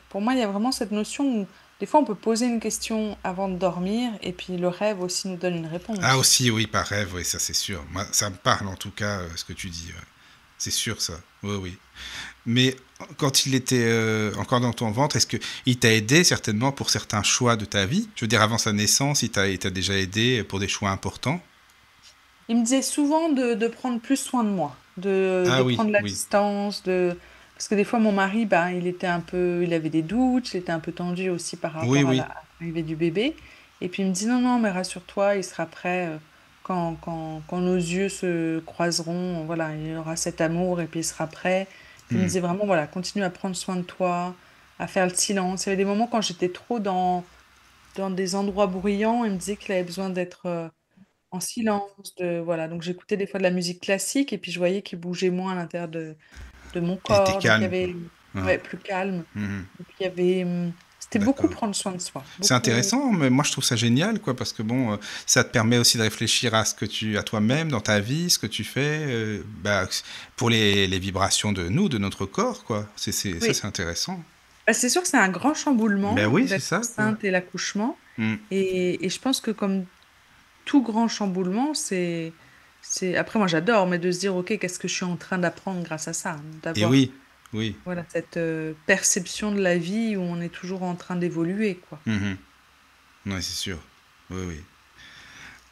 pour moi, il y a vraiment cette notion où des fois, on peut poser une question avant de dormir et puis le rêve aussi nous donne une Ah réponse. aussi, oui, par rêve, oui, ça c'est sûr. Moi, ça me parle en tout cas, ce que tu dis, ouais. C'est sûr ça. Oui, oui. Mais quand il était encore dans ton ventre, est-ce que il t'a aidé certainement pour certains choix de ta vie? Je veux dire, avant sa naissance, il t'a déjà aidé pour des choix importants? Il me disait souvent de prendre plus soin de moi, Ah de oui, prendre la oui. distance, parce que des fois, mon mari, ben, il avait des doutes, il était un peu tendu aussi par Oui, rapport à oui. l'arrivée du bébé. Et puis il me dit, non, non, mais rassure-toi, il sera prêt quand nos yeux se croiseront, voilà, il aura cet amour et puis il sera prêt. Puis il me Hmm. disait vraiment, voilà, continue à prendre soin de toi, à faire le silence. Il y avait des moments quand j'étais trop dans des endroits bruyants, il me disait qu'il avait besoin d'être en silence, voilà. Donc j'écoutais des fois de la musique classique et puis je voyais qu'il bougeait moins à l'intérieur de mon Il était corps. Donc il y calme, quoi. avait, Ah. ouais, plus calme. Mhm. Donc il y avait, c'était beaucoup D'accord. prendre soin de soi, C'est beaucoup. intéressant, mais moi je trouve ça génial, quoi, parce que bon, ça te permet aussi de réfléchir à ce que à toi-même, dans ta vie, ce que tu fais, bah, pour les vibrations de nous, de notre corps, quoi. Ça, Oui, c'est intéressant. bah, c'est sûr que c'est un grand Ben chamboulement oui, c'est d'être ça, quoi. enceinte et l'accouchement. Mm. Et je pense que comme tout grand chamboulement, après moi j'adore, mais de se dire, ok, qu'est-ce que je suis en train d'apprendre grâce à ça, Et d'avoir oui, oui. voilà cette perception de la vie où on est toujours en train d'évoluer, quoi. Mhm. Ouais, c'est sûr. Oui, oui.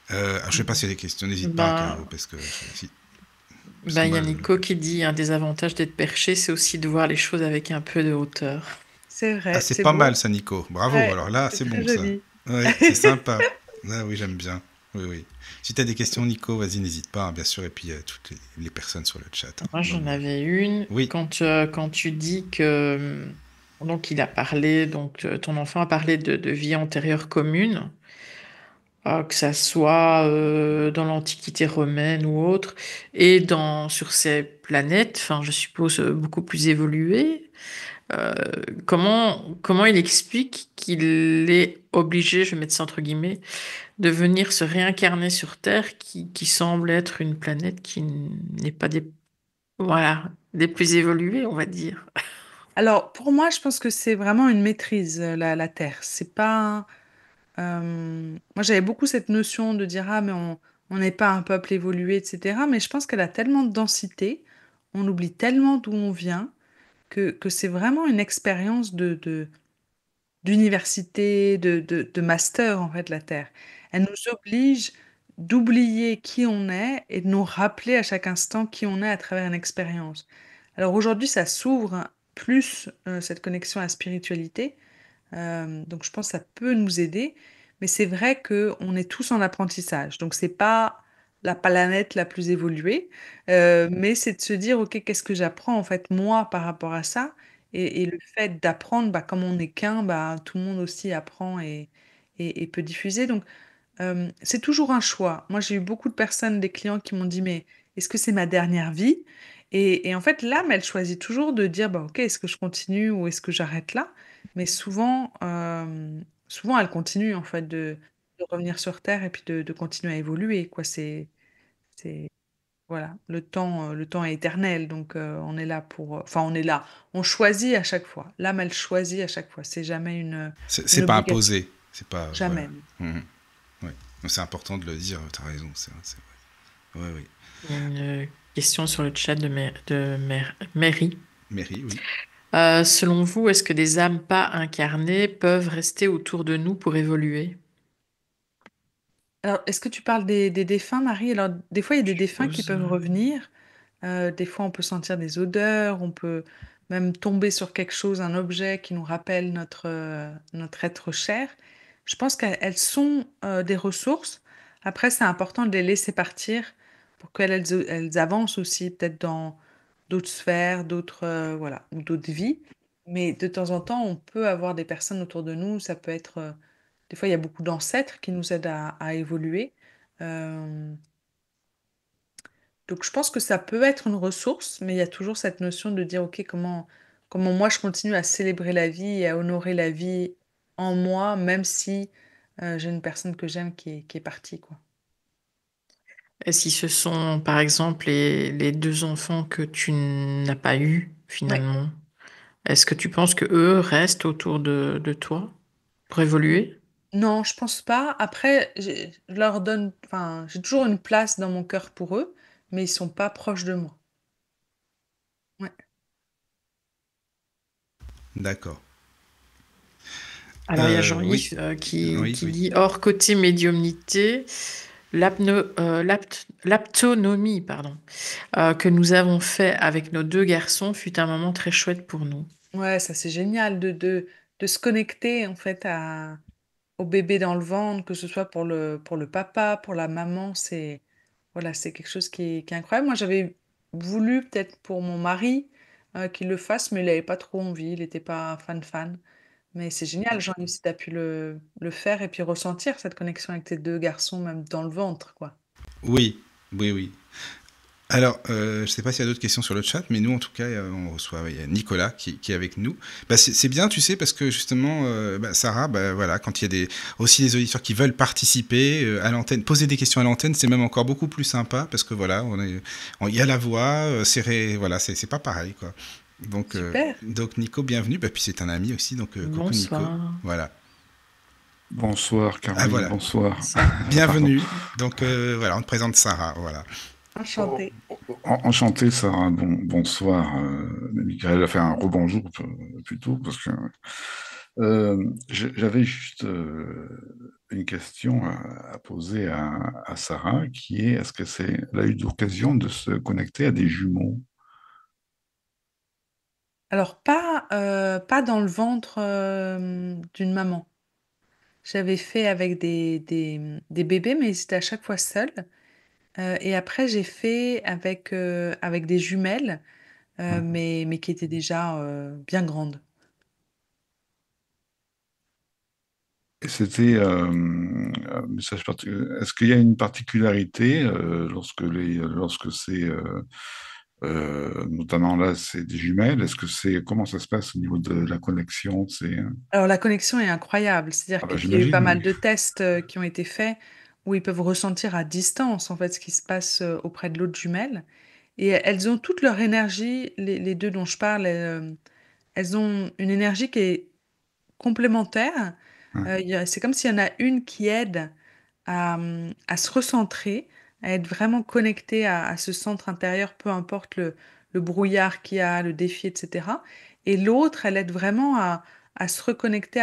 Alors, je sais pas s'il y a des questions, n'hésite pas, Caro, ben, parce que, parce que ben, il y moi, a Nico qui dit un des avantages d'être perché, c'est aussi de voir les choses avec un peu de hauteur. C'est ah, vrai, c'est c'est pas mal beau. ça, Nico. Bravo. Ouais, Alors là, c'est c'est très bon, ça. joli. Oui, c'est sympa. Ah oui, j'aime bien. Oui, oui. Si tu as des questions, Nico, vas-y, n'hésite pas, hein, bien sûr. Et puis, toutes les personnes sur le chat, hein. Moi, Non, j'en mais- avais une. Oui, Quand tu dis que donc il a parlé, donc ton enfant a parlé de vie antérieure commune. que ça soit dans l'Antiquité romaine ou autre, et sur ces planètes, enfin, je suppose beaucoup plus évoluées. euh, comment il explique qu'il est obligé, je vais mettre ça entre guillemets, de venir se réincarner sur Terre, qui semble être une planète qui n'est pas voilà, des plus évoluées, on va dire. Alors, pour moi, je pense que c'est vraiment une maîtrise, la Terre. C'est pas. Moi, j'avais beaucoup cette notion de dire, ah, mais on n'est pas un peuple évolué, etc. Mais je pense qu'elle a tellement de densité, on oublie tellement d'où on vient, que c'est vraiment une expérience d'université, de master, en fait, la Terre. Elle nous oblige d'oublier qui on est et de nous rappeler à chaque instant qui on est à travers une expérience. Alors aujourd'hui, ça s'ouvre plus, cette connexion à la spiritualité. Donc je pense que ça peut nous aider, mais c'est vrai qu'on est tous en apprentissage. Donc c'est pas la planète la plus évoluée, mais c'est de se dire, OK, qu'est-ce que j'apprends en fait moi par rapport à ça? Et le fait d'apprendre, bah, comme on n'est qu'un, bah, tout le monde aussi apprend et peut diffuser. Donc c'est toujours un choix. Moi, j'ai eu beaucoup de personnes, des clients qui m'ont dit, mais est-ce que c'est ma dernière vie? Et en fait, l'âme, elle choisit toujours de dire, bah, ok, est-ce que je continue ou est-ce que j'arrête là? Mais souvent, elle continue en fait de revenir sur Terre et puis de continuer à évoluer, quoi. Voilà, le temps est éternel, donc on est là enfin, on est là, on choisit à chaque fois. L'âme, elle choisit à chaque fois. C'est jamais une C'est pas obligation. imposé. C'est pas. Voilà. Jamais. Mhm. Ouais. Donc, c'est important de le dire, t'as raison, c'est vrai. Ouais, oui. Une question sur le chat de Mary. Mairie, oui. Selon vous, est-ce que des âmes pas incarnées peuvent rester autour de nous pour évoluer? Alors, est-ce que tu parles des défunts, Marie? Alors, des fois, il y a des Je défunts qui suppose. peuvent revenir. Des fois, on peut sentir des odeurs, on peut même tomber sur quelque chose, un objet qui nous rappelle notre être cher. Je pense qu'elles sont des ressources. Après, c'est important de les laisser partir pour elles avancent aussi, peut-être dans d'autres sphères, voilà, ou d'autres vies. Mais de temps en temps, on peut avoir des personnes autour de nous. Ça peut être, des fois, il y a beaucoup d'ancêtres qui nous aident à évoluer. Euh, donc je pense que ça peut être une ressource, mais il y a toujours cette notion de dire, OK, comment moi je continue à célébrer la vie et à honorer la vie en moi, même si j'ai une personne que j'aime qui est partie, quoi. Et si ce sont, par exemple, les deux enfants que tu n'as pas eus, Oui. finalement, est-ce que tu penses que eux restent autour de toi pour évoluer? Non, je pense pas. Après, je leur donne, enfin, j'ai toujours une place dans mon cœur pour eux, mais ils sont pas proches de moi. Ouais. D'accord. Alors, il y a Oui. Jean-Yves Oui, qui oui. dit, hors côté médiumnité, l'aptonomie, pardon, que nous avons fait avec nos deux garçons fut un moment très chouette pour nous. Ouais, ça c'est génial de se connecter en fait au bébé dans le ventre, que ce soit pour le papa, pour la maman, voilà, c'est quelque chose qui est incroyable. Moi, j'avais voulu peut-être pour mon mari qu'il le fasse, mais il n'avait pas trop envie, il n'était pas fan. Mais c'est génial, Jean-Yves, si tu as pu le faire et puis ressentir cette connexion avec tes deux garçons, même dans le ventre, quoi. Oui, oui, oui. Alors, je ne sais pas s'il y a d'autres questions sur le chat, mais nous, en tout cas, on reçoit il y a Nicolas qui est avec nous. Bah, c'est bien, tu sais, parce que justement, Sarah, bah, voilà, quand il y a aussi des auditeurs qui veulent participer à l'antenne, poser des questions à l'antenne, c'est même encore beaucoup plus sympa, parce que voilà, il y a la voix, voilà, c'est pas pareil, quoi. Super, Donc Nico, bienvenue. Bah, puis c'est un ami aussi, donc coucou Nico. Bonsoir. Voilà. Bonsoir Ah Caroline, voilà. bonsoir. Pardon. Bienvenue. Donc voilà, on te présente Sarah, voilà. Oh, enchantée. enchanté Sarah, bonsoir. Michael a fait un rebonjour plutôt parce que j'avais juste une question à poser à Sarah qui est est-ce que elle a eu l'occasion de se connecter à des jumeaux? Alors, pas dans le ventre d'une maman. J'avais fait avec des bébés, mais ils étaient à chaque fois seuls. Et après, j'ai fait avec des jumelles, Ouais. mais qui étaient déjà bien grandes. c'était un message Est-ce qu'il y a une particularité lorsque c'est notamment là, c'est des jumelles. Comment ça se passe au niveau de la connexion? Alors la connexion est incroyable, c'est-à-dire Ah bah, qu'il y a eu pas j'imagine, mal oui. de tests qui ont été faits où ils peuvent ressentir à distance en fait ce qui se passe auprès de l'autre jumelle. Et elles ont toute leur énergie, les deux dont je parle, elles ont une énergie qui est complémentaire. Ouais, C'est comme s'il y en a une qui aide à se recentrer, à être vraiment connectée à ce centre intérieur, peu importe le brouillard qu'il y a, le défi, etc. Et l'autre, elle aide vraiment à se reconnecter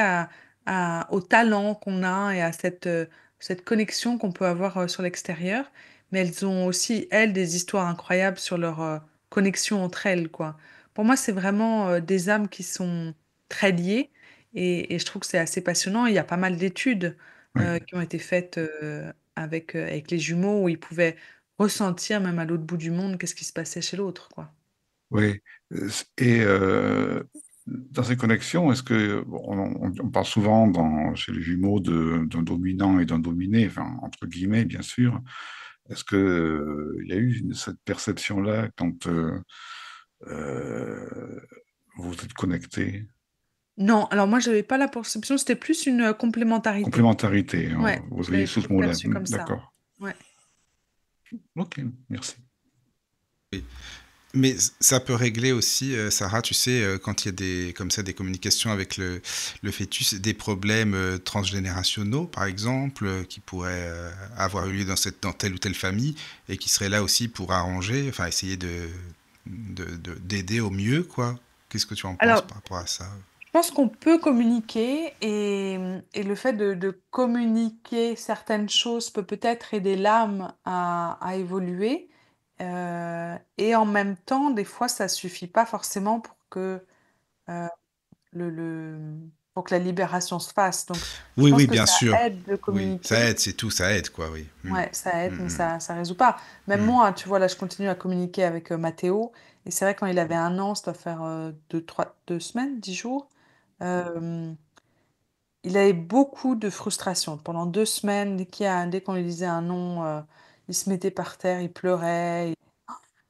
au talent qu'on a et à cette connexion qu'on peut avoir sur l'extérieur. Mais elles ont aussi, elles, des histoires incroyables sur leur connexion entre elles, quoi. Pour moi, c'est vraiment des âmes qui sont très liées et je trouve que c'est assez passionnant. Il y a pas mal d'études oui, qui ont été faites avec les jumeaux où ils pouvaient ressentir même à l'autre bout du monde qu'est-ce qui se passait chez l'autre, quoi. oui. Et dans ces connexions, est-ce que bon, on parle souvent chez les jumeaux d'un dominant et d'un dominé, enfin entre guillemets, bien sûr. Est-ce que il y a eu cette perception-là quand euh, vous êtes connectés? Non, alors moi, j'avais pas la perception, c'était plus une complémentarité. Complémentarité, hein, Ouais, vous je l'avais voyez sous ce plutôt mot-là. perçu comme ça. D'accord. Ouais. Ok, merci. Oui. Mais ça peut régler aussi, Sarah, tu sais, quand il y a comme ça des communications avec le fœtus, des problèmes transgénérationnels, par exemple, qui pourraient avoir eu lieu dans telle ou telle famille et qui seraient là aussi pour arranger, enfin essayer d'aider au mieux, quoi. Qu'est-ce que tu en penses Alors, par rapport à ça? je pense qu'on peut communiquer et le fait de communiquer certaines choses peut peut-être aider l'âme à évoluer. Et en même temps, des fois, ça suffit pas forcément euh, le, le- pour que la libération se fasse. Donc, je Oui, pense oui, que bien ça sûr. aide de Oui, ça communiquer. aide, c'est tout, ça aide, quoi, oui. Ouais, ça aide, mais Mm, ça résout pas. Même mm, moi, tu vois, là, je continue à communiquer avec Mathéo. Et c'est vrai, quand il avait 1 an, ça doit faire 2 semaines, 10 jours. euh, il avait beaucoup de frustration. Pendant 2 semaines, dès qu'on lui disait un nom, il se mettait par terre, il pleurait.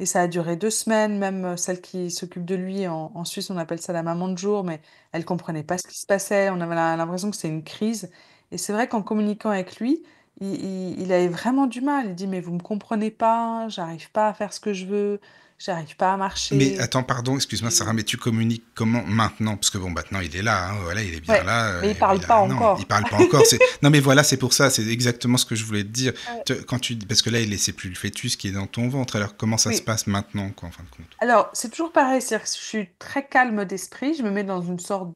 Et ça a duré 2 semaines. Même celle qui s'occupe de lui, en Suisse, on appelle ça la maman de jour, mais elle comprenait pas ce qui se passait. On avait l'impression que c'était une crise. Et c'est vrai qu'en communiquant avec lui, il avait vraiment du mal. Il dit, mais vous me comprenez pas, j'arrive pas à faire ce que je veux, j'arrive pas à Mais marcher. attends, pardon, excuse-moi Sarah, mais tu communiques comment maintenant? Parce que bon, maintenant il est là, hein, voilà, il est bien Ouais, là, mais il il parle a pas un an, il encore. parle pas encore. Non mais voilà, c'est pour ça, c'est exactement ce que je voulais te dire. Ouais. Parce que là, c'est plus le fœtus qui est dans ton ventre, alors comment ça se Oui. passe maintenant, quoi, en fin de compte? Alors, c'est toujours pareil, c'est-à-dire que je suis très calme d'esprit, je me mets dans une sorte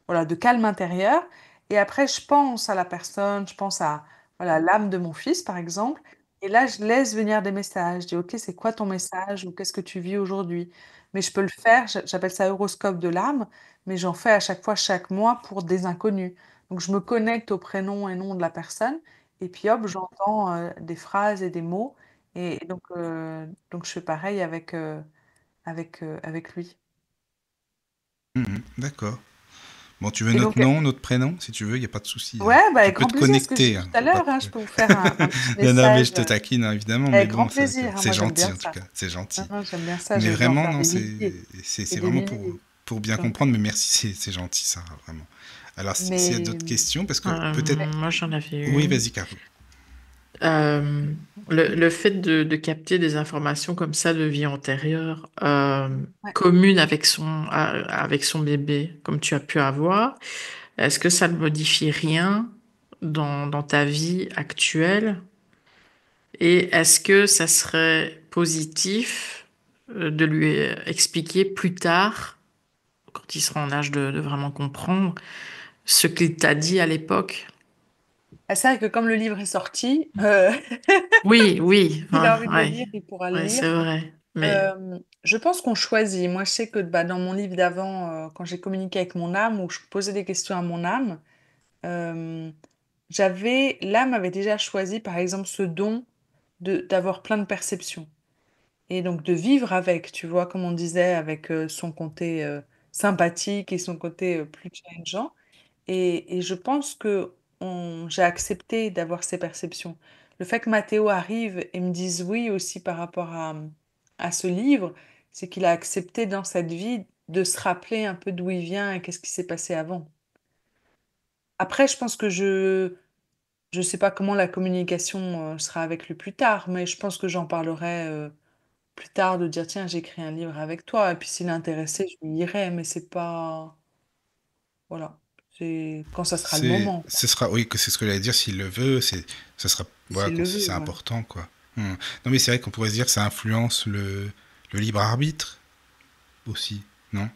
voilà, de calme intérieur, et après, je pense à la personne, je pense à voilà, l'âme de mon fils, par exemple, et là, je laisse venir des messages, je dis, OK, c'est quoi ton message, ou qu'est-ce que tu vis aujourd'hui? Mais je peux le faire, j'appelle ça horoscope de l'âme, mais j'en fais à chaque fois, chaque mois, pour des inconnus. Donc, je me connecte au prénom et nom de la personne, et puis hop, j'entends des phrases et des mots, et donc je fais pareil avec lui. D'accord. Bon, tu veux Et notre donc, nom, notre prénom, si tu veux, il n'y a pas de souci, hein. ouais, bah, Tu avec peux grand te plaisir, ce que j'ai connecter, dit hein, tout à y a pas l'heure, de hein, je problème. peux vous faire un petit Non, non, mais message je te taquine, hein, évidemment, mais avec bon, grand plaisir, hein, c'est moi j'aime gentil bien en tout ça. cas, c'est Non, gentil. non, j'aime bien ça, Mais je vais en vraiment, faire non, des milliers et c'est des vraiment milliers. pour bien Donc, comprendre, mais merci, c'est gentil, ça, vraiment. Alors, s'il y a mais d'autres questions, parce que peut-être... ouais. Moi, j'en avais Oui, une. vas-y, Caro. Euh, le fait de capter des informations comme ça de vie antérieure, Ouais. commune avec son bébé, comme tu as pu avoir, est-ce que ça ne modifie rien dans ta vie actuelle? Et est-ce que ça serait positif de lui expliquer plus tard, quand il sera en âge de vraiment comprendre, ce qu'il t'a dit à l'époque? Ah, c'est vrai que comme le livre est sorti, Oui, oui, s'il ouais, a envie de le ouais, lire, il pourra le ouais, lire. c'est vrai. Mais Je pense qu'on choisit. Moi, je sais que bah, dans mon livre d'avant, quand j'ai communiqué avec mon âme, où je posais des questions à mon âme, euh, l'âme avait déjà choisi, par exemple, ce don d'avoir plein de perceptions. Et donc de vivre avec, tu vois, comme on disait, avec son côté sympathique et son côté plus challengeant. Et je pense que j'ai accepté d'avoir ces perceptions. Le fait que Mathéo arrive et me dise oui aussi par rapport à ce livre, c'est qu'il a accepté dans cette vie de se rappeler un peu d'où il vient et qu'est-ce qui s'est passé avant. Après, je pense que je sais pas comment la communication sera avec lui plus tard, mais je pense que j'en parlerai plus tard de dire tiens, j'ai écrit un livre avec toi. Et puis s'il est intéressé, je lui lirai, mais c'est pas. Voilà. C'est quand ça sera le moment, quoi. Ce sera, oui, que c'est ce que j'allais dire, s'il le veut, ça sera, voilà, S'il le si veut, c'est ouais. important, quoi. Non, mais c'est vrai qu'on pourrait se dire que ça influence le libre arbitre aussi, non?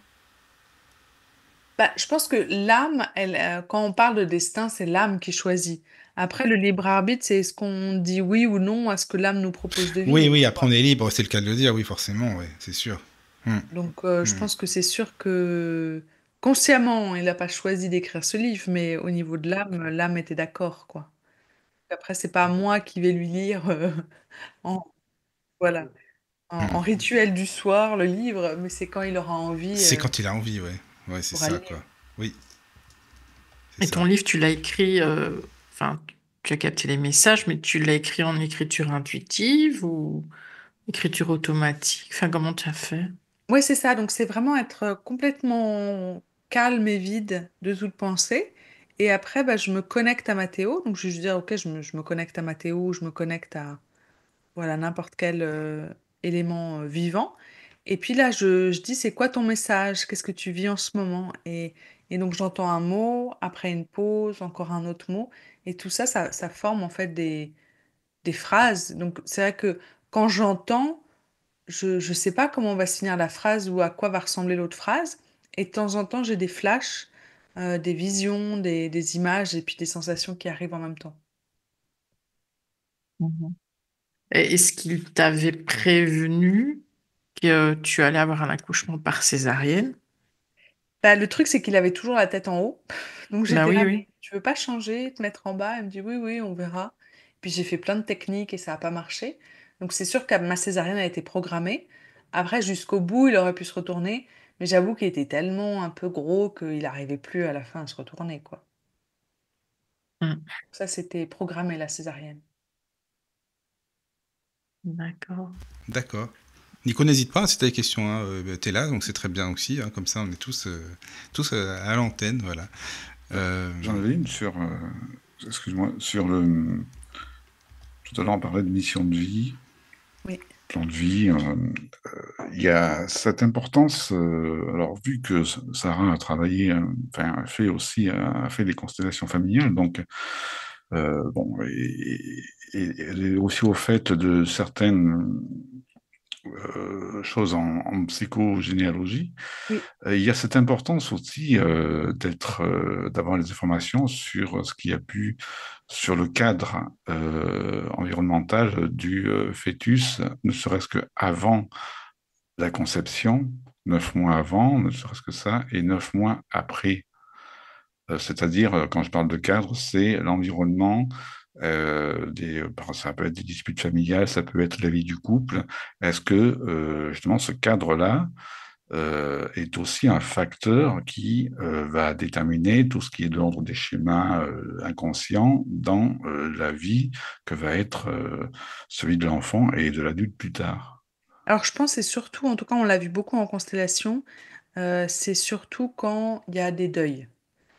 Bah, je pense que l'âme, quand on parle de destin, c'est l'âme qui choisit. Après, le libre arbitre, c'est est-ce qu'on dit oui ou non à ce que l'âme nous propose de Oui, vivre, oui, après quoi. on est libre, c'est le cas de le dire, oui, forcément, oui, c'est sûr. Hum, Donc, je hum. pense que c'est sûr que consciemment, il n'a pas choisi d'écrire ce livre, mais au niveau de l'âme, l'âme était d'accord, quoi. Après, c'est pas moi qui vais lui lire en, voilà, en rituel du soir le livre, mais c'est quand il aura envie C'est quand il a envie, ouais. Ouais, c'est pour ça, lire. quoi. Oui, c'est Et ton ça. livre, tu l'as écrit, enfin, tu as capté les messages, mais tu l'as écrit en écriture intuitive ou écriture automatique? Enfin, comment tu as fait? Oui, c'est ça. Donc, c'est vraiment être complètement calme et vide de toute pensée. Et après, bah, je me connecte à Mathéo. Donc, je vais juste dire, OK, je me connecte à Mathéo, je me connecte à voilà, n'importe quel élément vivant. Et puis là, je dis, c'est quoi ton message? Qu'est-ce que tu vis en ce moment? Et donc, j'entends un mot, après une pause, encore un autre mot. Et tout ça, ça forme en fait des phrases. Donc, c'est vrai que quand j'entends, je ne sais pas comment on va se finir la phrase ou à quoi va ressembler l'autre phrase. Et de temps en temps, j'ai des flashs, des visions, des images et puis des sensations qui arrivent en même temps. Mhm. Et est-ce qu'il t'avait prévenu que tu allais avoir un accouchement par césarienne? Bah, le truc, c'est qu'il avait toujours la tête en haut. Donc Bah j'étais oui, là, mais oui. tu veux pas changer, te mettre en bas? Il me dit oui, oui, on verra. Puis j'ai fait plein de techniques et ça n'a pas marché. Donc c'est sûr que ma césarienne a été programmée. Après, jusqu'au bout, il aurait pu se retourner. Mais j'avoue qu'il était tellement un peu gros qu'il n'arrivait plus à la fin à se retourner, quoi. Mm. Ça, c'était programmé, la césarienne. D'accord. D'accord. Nico, n'hésite pas, si tu as des questions, hein, t'es là, donc c'est très bien aussi, hein, comme ça on est tous à l'antenne, voilà. J'en avais une sur, excuse-moi, sur le. Tout à l'heure, on parlait de mission de vie, Oui. plan de vie. Il y a cette importance. Alors, vu que Sarah a travaillé, enfin, a fait aussi, a fait des constellations familiales, donc, bon, et elle est aussi au fait de certaines choses en psychogénéalogie. Oui. Il y a cette importance aussi d'avoir les informations sur ce qui a pu, sur le cadre environnemental du fœtus, ne serait-ce qu'avant la conception, 9 mois avant, ne serait-ce que ça, et 9 mois après. C'est-à-dire, quand je parle de cadre, c'est l'environnement, ça peut être des disputes familiales, ça peut être la vie du couple. Est-ce que justement ce cadre-là est aussi un facteur qui va déterminer tout ce qui est de l'ordre des schémas inconscients dans la vie que va être celui de l'enfant et de l'adulte plus tard. Alors, je pense que c'est surtout, en tout cas, on l'a vu beaucoup en constellation, c'est surtout quand il y a des deuils.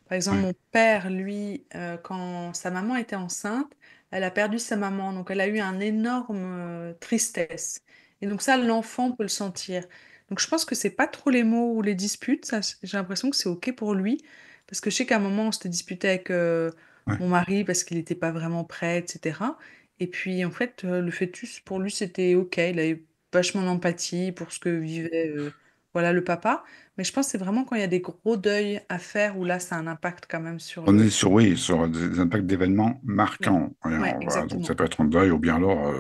Par exemple, Ouais. mon père, lui, quand sa maman était enceinte, elle a perdu sa maman, donc elle a eu un énorme tristesse. Et donc ça, l'enfant peut le sentir. Donc je pense que c'est pas trop les mots ou les disputes, ça, j'ai l'impression que c'est OK pour lui, parce que je sais qu'à un moment, on s'était disputé avec Ouais. mon mari parce qu'il n'était pas vraiment prêt, etc. Et puis en fait, le fœtus, pour lui, c'était OK. Il avait vachement d'empathie pour ce que vivait voilà, le papa. Mais je pense que c'est vraiment quand il y a des gros deuils à faire où là, ça a un impact quand même sur On est le... sur, oui, sur des impacts d'événements Oui, marquants. ouais, Voilà, donc ça exactement. peut être un deuil ou bien alors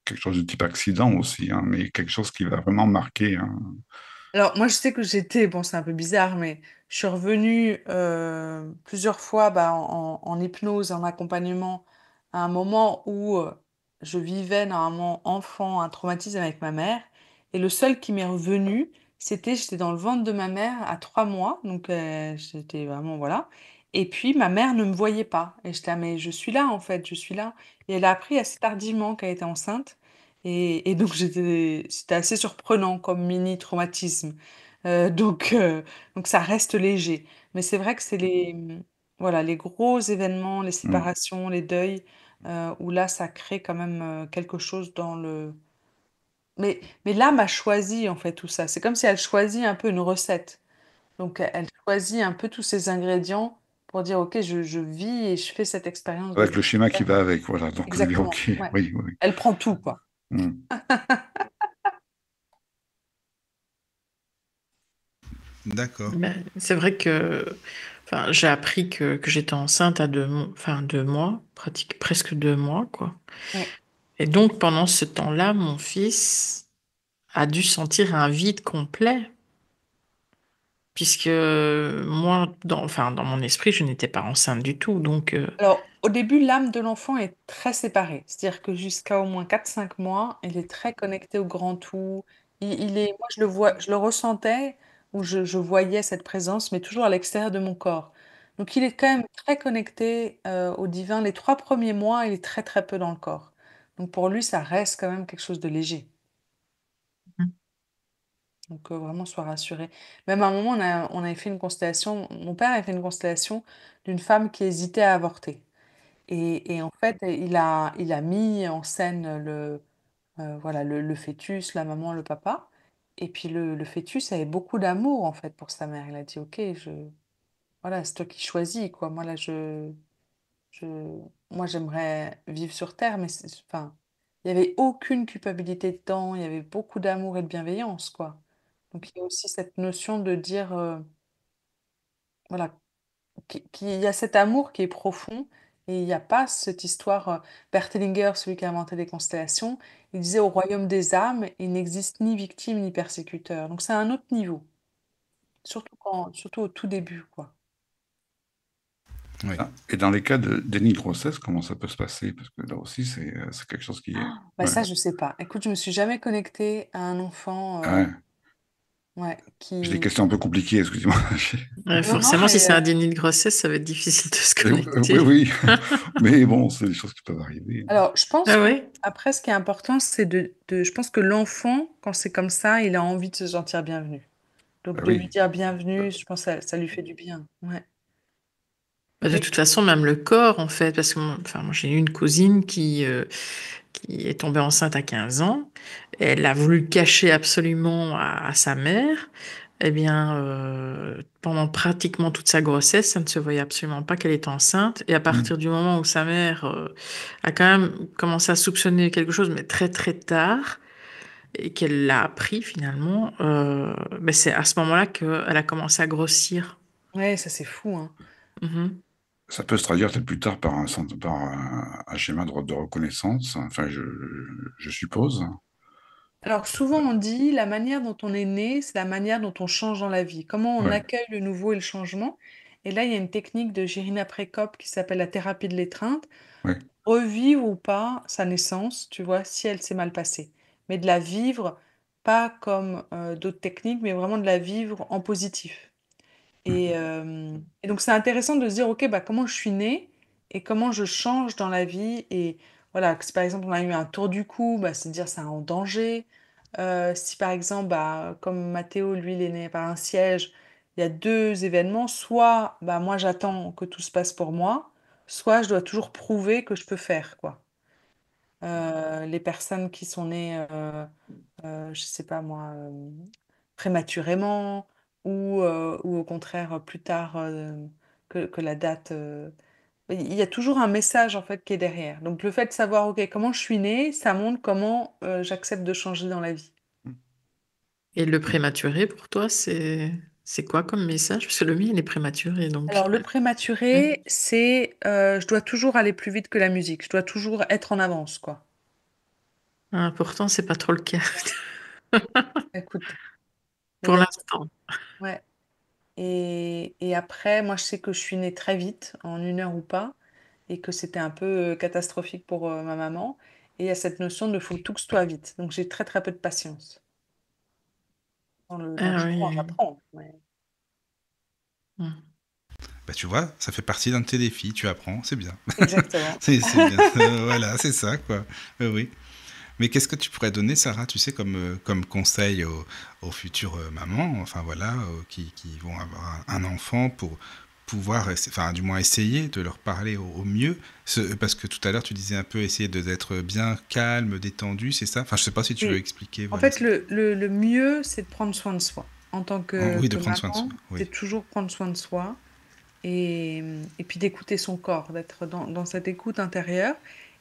quelque chose de type accident aussi, hein, mais quelque chose qui va vraiment marquer, hein. Alors, moi, je sais que j'étais, bon, c'est un peu bizarre, mais je suis revenue plusieurs fois bah, en hypnose, en accompagnement, à un moment où je vivais normalement enfant un traumatisme avec ma mère. Et le seul qui m'est revenu, j'étais dans le ventre de ma mère à 3 mois, donc j'étais vraiment, voilà. Et puis ma mère ne me voyait pas. Et j'étais, ah, mais je suis là en fait, je suis là. Et elle a appris assez tardivement qu'elle était enceinte. Et donc c'était assez surprenant comme mini traumatisme. Donc ça reste léger. Mais c'est vrai que c'est voilà, les gros événements, les Mm. séparations, les deuils, où là ça crée quand même quelque chose dans le mais l'âme a choisi en fait tout ça. C'est comme si elle choisit un peu une recette. Donc elle choisit un peu tous ces ingrédients pour dire, OK, je vis et je fais cette expérience de Avec vie. le schéma qui va avec, voilà. Donc, on dit, Exactement, OK, ouais. oui, oui. Elle prend tout, quoi. Mm. D'accord. Ben, c'est vrai que enfin, j'ai appris que j'étais enceinte à enfin, 2 mois, presque 2 mois, quoi. Ouais. Et donc, pendant ce temps-là, mon fils a dû sentir un vide complet, puisque moi, enfin, dans mon esprit, je n'étais pas enceinte du tout. Donc, Alors, au début, l'âme de l'enfant est très séparée. C'est-à-dire que jusqu'à au moins 4 5 mois, il est très connecté au grand tout. Moi, je le ressentais, ou je voyais cette présence, mais toujours à l'extérieur de mon corps. Donc, il est quand même très connecté au divin. Les 3 premiers mois, il est très, très peu dans le corps. Donc, pour lui, ça reste quand même quelque chose de léger. Donc, vraiment, sois rassuré. Même à un moment, on avait fait une constellation, mon père avait fait une constellation d'une femme qui hésitait à avorter. Et en fait, il a mis en scène voilà, le fœtus, la maman, le papa. Et puis le fœtus avait beaucoup d'amour en fait pour sa mère. Il a dit, OK, voilà, c'est toi qui choisis, quoi. Moi, là, je, moi, j'aimerais vivre sur Terre, mais enfin, il n'y avait aucune culpabilité dedans. Il y avait beaucoup d'amour et de bienveillance, quoi. Donc, il y a aussi cette notion de dire, voilà, qu'il y a cet amour qui est profond et il n'y a pas cette histoire. Bert Hellinger, celui qui a inventé les constellations, il disait au royaume des âmes, il n'existe ni victime ni persécuteur. Donc c'est un autre niveau, surtout au tout début, quoi. Oui. Et dans les cas de déni de grossesse, comment ça peut se passer? Parce que là aussi, c'est quelque chose qui est. Bah Ouais. ça, je sais pas. Écoute, je me suis jamais connectée à un enfant, Ah ouais. ouais, J'ai des qui. questions un peu compliquées, excusez-moi. Non, non, forcément, si mais c'est un déni de grossesse, ça va être difficile de se Oui, connecter. oui. Mais bon, c'est des choses qui peuvent arriver. alors, je pense Ah que oui? après, ce qui est important, c'est je pense que l'enfant, quand c'est comme ça, il a envie de se sentir bienvenu. Donc Bah de lui oui. dire bienvenue, je pense que ça lui fait du bien. Ouais. Bah, de Mais toute façon, même le corps, en fait, parce que enfin, moi, j'ai eu une cousine qui est tombée enceinte à 15 ans. Elle a voulu cacher absolument à sa mère. Eh bien, pendant pratiquement toute sa grossesse, ça ne se voyait absolument pas qu'elle était enceinte. Et à Mm. partir du moment où sa mère a quand même commencé à soupçonner quelque chose, mais très très tard, et qu'elle l'a appris finalement, ben c'est à ce moment-là qu'elle a commencé à grossir. ouais, ça c'est fou, hein. Mhm. Ça peut se traduire peut-être plus tard par par un schéma de reconnaissance, enfin, je suppose. Alors souvent on dit la manière dont on est né, c'est la manière dont on change dans la vie. Comment on Ouais, accueille le nouveau et le changement. Et là, il y a une technique de Jirina Précope qui s'appelle la thérapie de l'étreinte. ouais. Revivre ou pas sa naissance, tu vois, si elle s'est mal passée. Mais de la vivre, pas comme d'autres techniques, mais vraiment de la vivre en positif. Mm. Et donc, c'est intéressant de se dire, OK, bah, comment je suis née et comment je change dans la vie. Et voilà, si par exemple, on a eu un tour du cou, bah, c'est de dire c'est en danger. Si par exemple, bah, comme Mathéo, lui, il est né par un siège, il y a deux événements. Soit bah, moi, j'attends que tout se passe pour moi, soit je dois toujours prouver que je peux faire, quoi. Les personnes qui sont nées, je sais pas moi, prématurément ou au contraire plus tard que la date. Il y a toujours un message en fait qui est derrière. Donc le fait de savoir, ok, comment je suis née, ça montre comment j'accepte de changer dans la vie. Et le prématuré, pour toi, c'est quoi comme message? Parce que le mien, il est prématuré, donc. Alors le prématuré, c'est je dois toujours aller plus vite que la musique. Je dois toujours être en avance, quoi. Pourtant, c'est pas trop le cas Écoute, il pour y a- l'instant. ouais. Et après, moi, je sais que je suis née très vite, en 1 heure ou pas, et que c'était un peu catastrophique pour ma maman. Et il y a cette notion de faut tout que ce soit vite. Donc j'ai très très peu de patience. dans le Ah chemin, on oui. apprend. Mm. Bah, tu vois, ça fait partie d'un de tes défis, tu apprends, c'est bien. Exactement. C'est bien. Voilà, c'est ça, quoi. Oui. Mais qu'est-ce que tu pourrais donner, Sarah, tu sais, comme conseil aux futures mamans, enfin voilà, qui vont avoir un enfant pour pouvoir, enfin du moins essayer de leur parler au mieux, parce que tout à l'heure tu disais un peu essayer d'être bien calme, détendu, c'est ça? Enfin, je sais pas si tu veux Oui. expliquer, En voilà. fait, le mieux, c'est de prendre soin de soi. En tant Oui, de que prendre soin de maman, soi, oui. c'est toujours prendre soin de soi et puis d'écouter son corps, d'être dans cette écoute intérieure.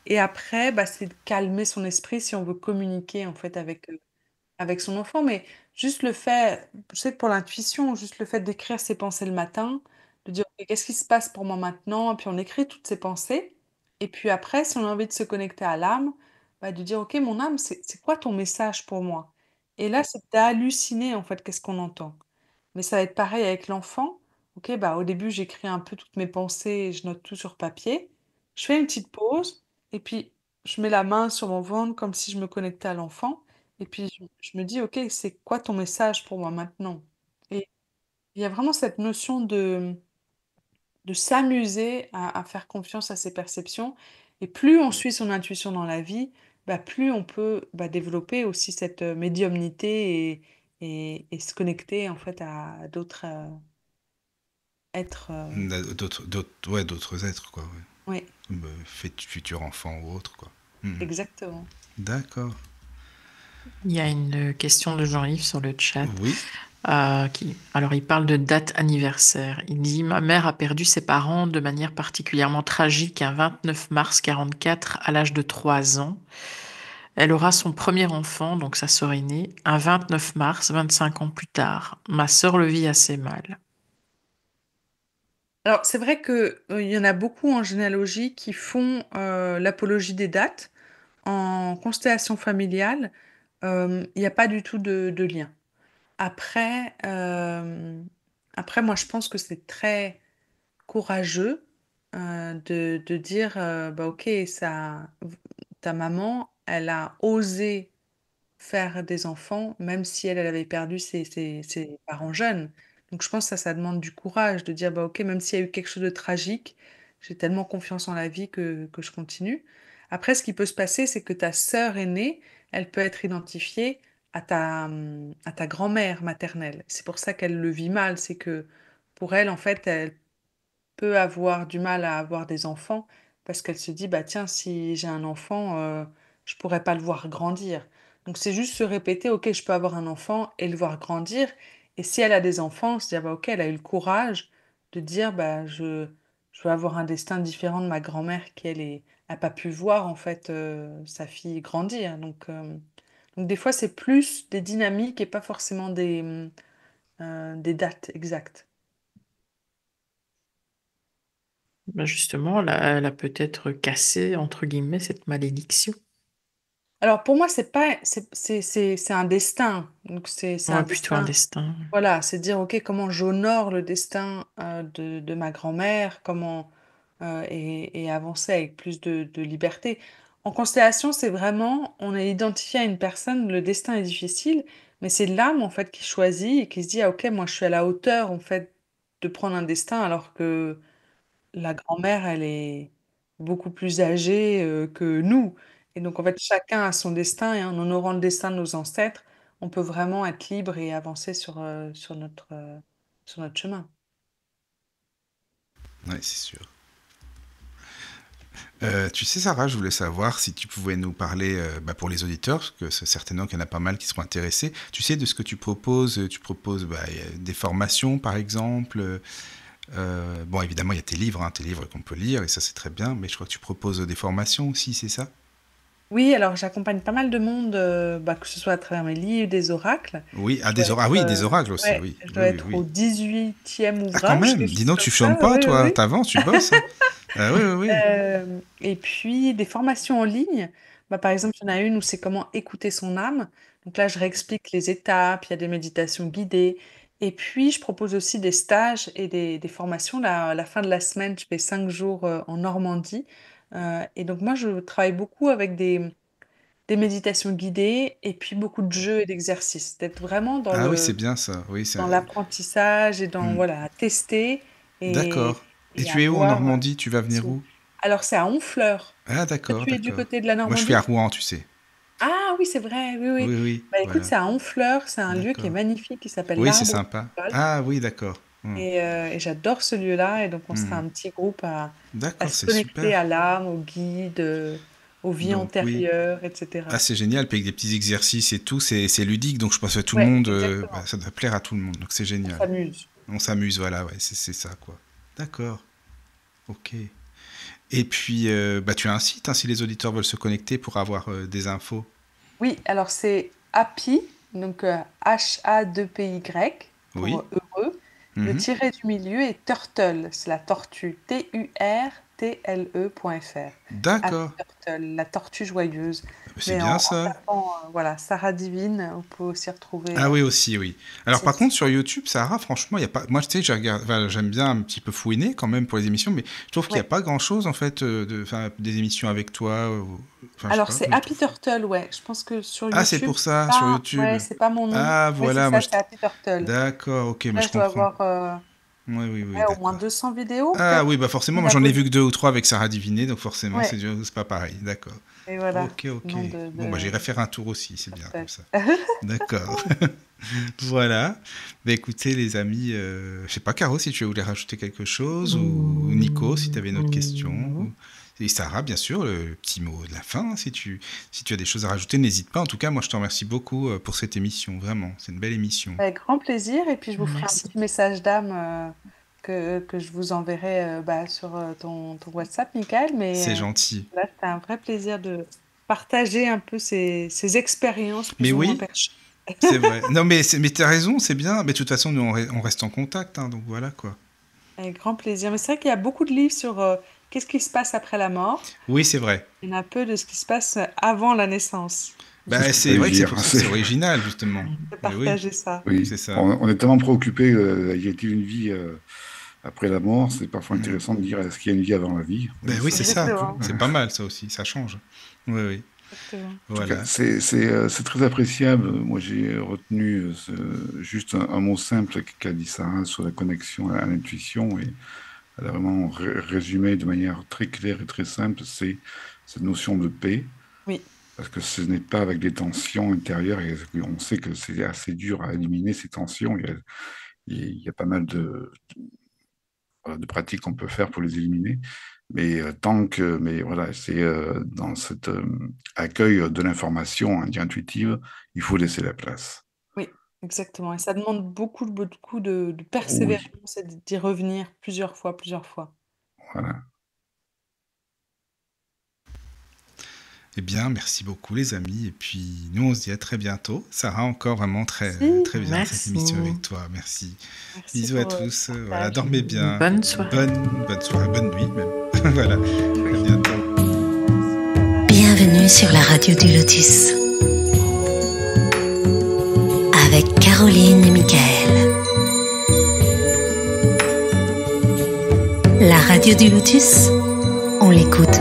Et après, bah, c'est de calmer son esprit si on veut communiquer en fait avec son enfant. Mais juste le fait, je sais que pour l'intuition, juste le fait d'écrire ses pensées le matin, de dire ok, qu'est-ce qui se passe pour moi maintenant, et puis on écrit toutes ses pensées. Et puis après, si on a envie de se connecter à l'âme, bah, de dire ok, mon âme, c'est quoi ton message pour moi? Et là, c'est d'halluciner en fait, qu'est-ce qu'on entend. Mais ça va être pareil avec l'enfant. Ok, bah, au début, j'écris un peu toutes mes pensées, je note tout sur papier. Je fais une petite pause, et puis je mets la main sur mon ventre comme si je me connectais à l'enfant. Et puis je me dis, ok, c'est quoi ton message pour moi maintenant? Et il y a vraiment cette notion de s'amuser à faire confiance à ses perceptions. Et plus on suit son intuition dans la vie, bah, plus on peut bah, développer aussi cette médiumnité et se connecter en fait à d'autres êtres. Ouais, d'autres êtres, quoi, ouais. Oui, Comme futur enfant ou autre, quoi. Mhm. exactement. D'accord. Il y a une question de Jean-Yves sur le chat. Oui. Alors, il parle de date anniversaire. Il dit, ma mère a perdu ses parents de manière particulièrement tragique un 29 mars 44 à l'âge de 3 ans. Elle aura son premier enfant, donc sa sœur aînée, un 29 mars, 25 ans plus tard. Ma sœur le vit assez mal. Alors, c'est vrai que, il y en a beaucoup en généalogie qui font l'apologie des dates. En constellation familiale, il n'y a pas du tout de lien. Après, après, moi, je pense que c'est très courageux de dire, bah, ok, ça, ta maman, elle a osé faire des enfants, même si elle avait perdu ses parents jeunes. Donc je pense que ça demande du courage de dire, bah ok, même s'il y a eu quelque chose de tragique, j'ai tellement confiance en la vie que je continue. Après, ce qui peut se passer, c'est que ta sœur aînée, elle peut être identifiée à ta grand-mère maternelle. C'est pour ça qu'elle le vit mal, c'est que pour elle, en fait, elle peut avoir du mal à avoir des enfants parce qu'elle se dit, bah tiens, si j'ai un enfant, je pourrais pas le voir grandir. Donc c'est juste se répéter, ok, je peux avoir un enfant et le voir grandir. Et si elle a des enfants, se dire, bah ok, elle a eu le courage de dire, bah je veux avoir un destin différent de ma grand-mère qui, elle, a pas pu voir en fait sa fille grandir. Donc des fois, c'est plus des dynamiques et pas forcément des dates exactes. Ben justement, elle a peut-être cassé, entre guillemets, cette malédiction. Alors pour moi, c'est pas, c'est un destin. Donc c'est un Ouais, plutôt un destin. destin. Voilà, c'est dire, ok, comment j'honore le destin de ma grand-mère, comment et avancer avec plus de liberté. En constellation, c'est vraiment, on est identifié à une personne, le destin est difficile, mais c'est l'âme en fait qui choisit et qui se dit, ah, ok, moi je suis à la hauteur en fait de prendre un destin alors que la grand-mère, elle est beaucoup plus âgée que nous. Et donc, en fait, chacun a son destin et en honorant le destin de nos ancêtres, on peut vraiment être libre et avancer sur notre chemin. Ouais, c'est sûr. Tu sais, Sarah, je voulais savoir si tu pouvais nous parler, bah, pour les auditeurs, parce que c'est certainement qu'il y en a pas mal qui seront intéressés. Tu sais de ce que tu proposes bah, y a des formations, par exemple. Bon, évidemment, il y a tes livres qu'on peut lire, et ça c'est très bien, mais je crois que tu proposes des formations aussi, c'est ça? Oui, alors j'accompagne pas mal de monde, bah, que ce soit à travers mes livres, des oracles. Oui, Je dois ah être, oui, des oracles aussi, ouais, oui. je Oui, dois oui, être au oui. 18e Ah, quand ouvrage, même, quelque dis chose donc, comme tu ça. chômes pas, Oui, oui, toi, oui. t'avances, tu bosses, hein. Ah, oui, oui, oui. Et puis des formations en ligne. Bah, par exemple, il y en a une où c'est comment écouter son âme. Donc là, je réexplique les étapes, il y a des méditations guidées. Et puis, je propose aussi des stages et des formations. Là, à la fin de la semaine, je fais 5 jours en Normandie. Et donc, moi, je travaille beaucoup avec des méditations guidées et puis beaucoup de jeux et d'exercices. D'être vraiment Ah oui, c'est bien ça. Oui, dans l'apprentissage et dans, Hmm. voilà, à tester D'accord. Et et à tu es où en voir. Normandie? Tu vas venir si- où? Alors, c'est à Honfleur. Ah Toi, d'accord, tu es du d'accord. côté de la Moi je suis à Normandie? Rouen, tu sais. Ah oui, c'est vrai, oui, oui. Oui, oui, Bah écoute, voilà. c'est à Honfleur, c'est un lieu qui est D'accord. magnifique, qui s'appelle Oui, c'est l'Arbre sympa. Fruticole. Ah oui, d'accord. Hmm. Et j'adore ce lieu-là, et donc on sera Hmm. un petit groupe à D'accord, se c'est connecter super. à l'âme, au guide, aux vies Donc oui. antérieures, Ah, etc. c'est génial, puis avec des petits exercices et tout, c'est ludique, donc je pense que tout le Ouais, monde, exactement. ça doit plaire à tout le monde, donc c'est On génial. s'amuse. On s'amuse, voilà, ouais, c'est ça, quoi. D'accord, ok. Et puis, tu as un site, hein, si les auditeurs veulent se connecter pour avoir des infos. Oui, alors c'est Happy, donc H-A-2-P-Y Oui. pour heureux. Le Mhm. tiret du milieu est Turtle, c'est la tortue, Turtle.fr. Happy D'accord. Turtle, la tortue joyeuse. C'est Mais bien en ça. tapant, voilà, Sarah Divine, on peut aussi retrouver Ah oui, aussi, oui. Alors par cette... contre, sur YouTube, Sarah, franchement, il y a pas. Moi, tu sais, j'aime bien un petit peu fouiner quand même pour les émissions, mais je trouve qu'il n'y a Ouais. pas grand-chose en fait, des émissions avec toi. Enfin, je sais Alors pas, c'est je Happy trouve. Turtle, ouais. Je pense que sur Ah, c'est YouTube, pour ça, sur pas... YouTube. ouais, c'est pas mon nom. Ah, Oui, c'est voilà, moi ça, je. c'est Happy Turtle. D'accord, ok, moi Là, je je dois comprends. avoir Oui, oui, oui, ouais, au moins d'accord. 200 vidéos, Ah peut-être, oui, bah forcément, 1000 moi j'en ai vu abonnés. que 2 ou 3 avec Sarah Diviné, donc forcément, Ouais, c'est pas pareil, d'accord. et voilà, Ok, ok. nom Bon, bah j'irai faire un tour aussi, c'est bien comme Turtle. ça. D'accord. Voilà. Bah écoutez, les amis, je sais pas, Caro, si tu voulais rajouter quelque chose, ou Nico, si tu avais une autre question, et Sarah, bien sûr, le petit mot de la fin, si tu as des choses à rajouter, n'hésite pas. En tout cas, moi, je te remercie beaucoup pour cette émission, vraiment. C'est une belle émission. Avec grand plaisir, et puis je vous ferai un Merci. petit message d'âme que je vous enverrai sur ton WhatsApp, Michael. C'est Mais gentil. là, c'était un vrai plaisir de partager un peu ces expériences Mais plus ou moins oui, perchées. c'est vrai. Non, mais t'as raison, c'est bien. Mais de toute façon, nous, on reste en contact, hein, donc voilà, quoi. Avec grand plaisir. Mais c'est vrai qu'il y a beaucoup de livres sur qu'est-ce qui se passe après la mort. Oui, c'est vrai. Il y en a peu de ce qui se passe avant la naissance. C'est ce Bah, que c'est j'allais vrai que c'est dire. pour ça que c'est original, justement. De Mais oui, partager ça. Oui, c'est ça. on est tellement préoccupé, y a-t-il une vie après la mort? C'est parfois Mm. intéressant de dire, est-ce qu'il y a une vie avant la vie? Ben Oui, oui, ça, c'est ça. Exactement. C'est pas mal, ça aussi. Ça change. Oui, oui. Exactement. En tout cas, Voilà. c'est très appréciable. Moi, j'ai retenu juste un mot simple qu'a dit Sarah sur la connexion à l'intuition, et elle a vraiment résumé de manière très claire et très simple, c'est cette notion de paix, Oui, parce que ce n'est pas avec des tensions intérieures, et on sait que c'est assez dur à éliminer ces tensions. Il y a pas mal voilà, de pratiques qu'on peut faire pour les éliminer. Mais mais voilà, c'est dans cet accueil de l'information intuitive, il faut laisser la place. oui, exactement. Et ça demande beaucoup de Oui, persévérance et d'y revenir plusieurs fois, plusieurs fois. voilà. Eh bien, merci beaucoup, les amis. Et puis, nous, on se dit à très bientôt. Sarah, encore vraiment très, Si, très bien cette Merci. émission avec toi. Merci. merci Bisous à pour tous. le Voilà, partage. dormez bien. Bonne soirée. Bonne soirée, bonne nuit même. Voilà. À bientôt. Bienvenue sur la radio du Lotus. Avec Caroline et Michael. La radio du Lotus, on l'écoute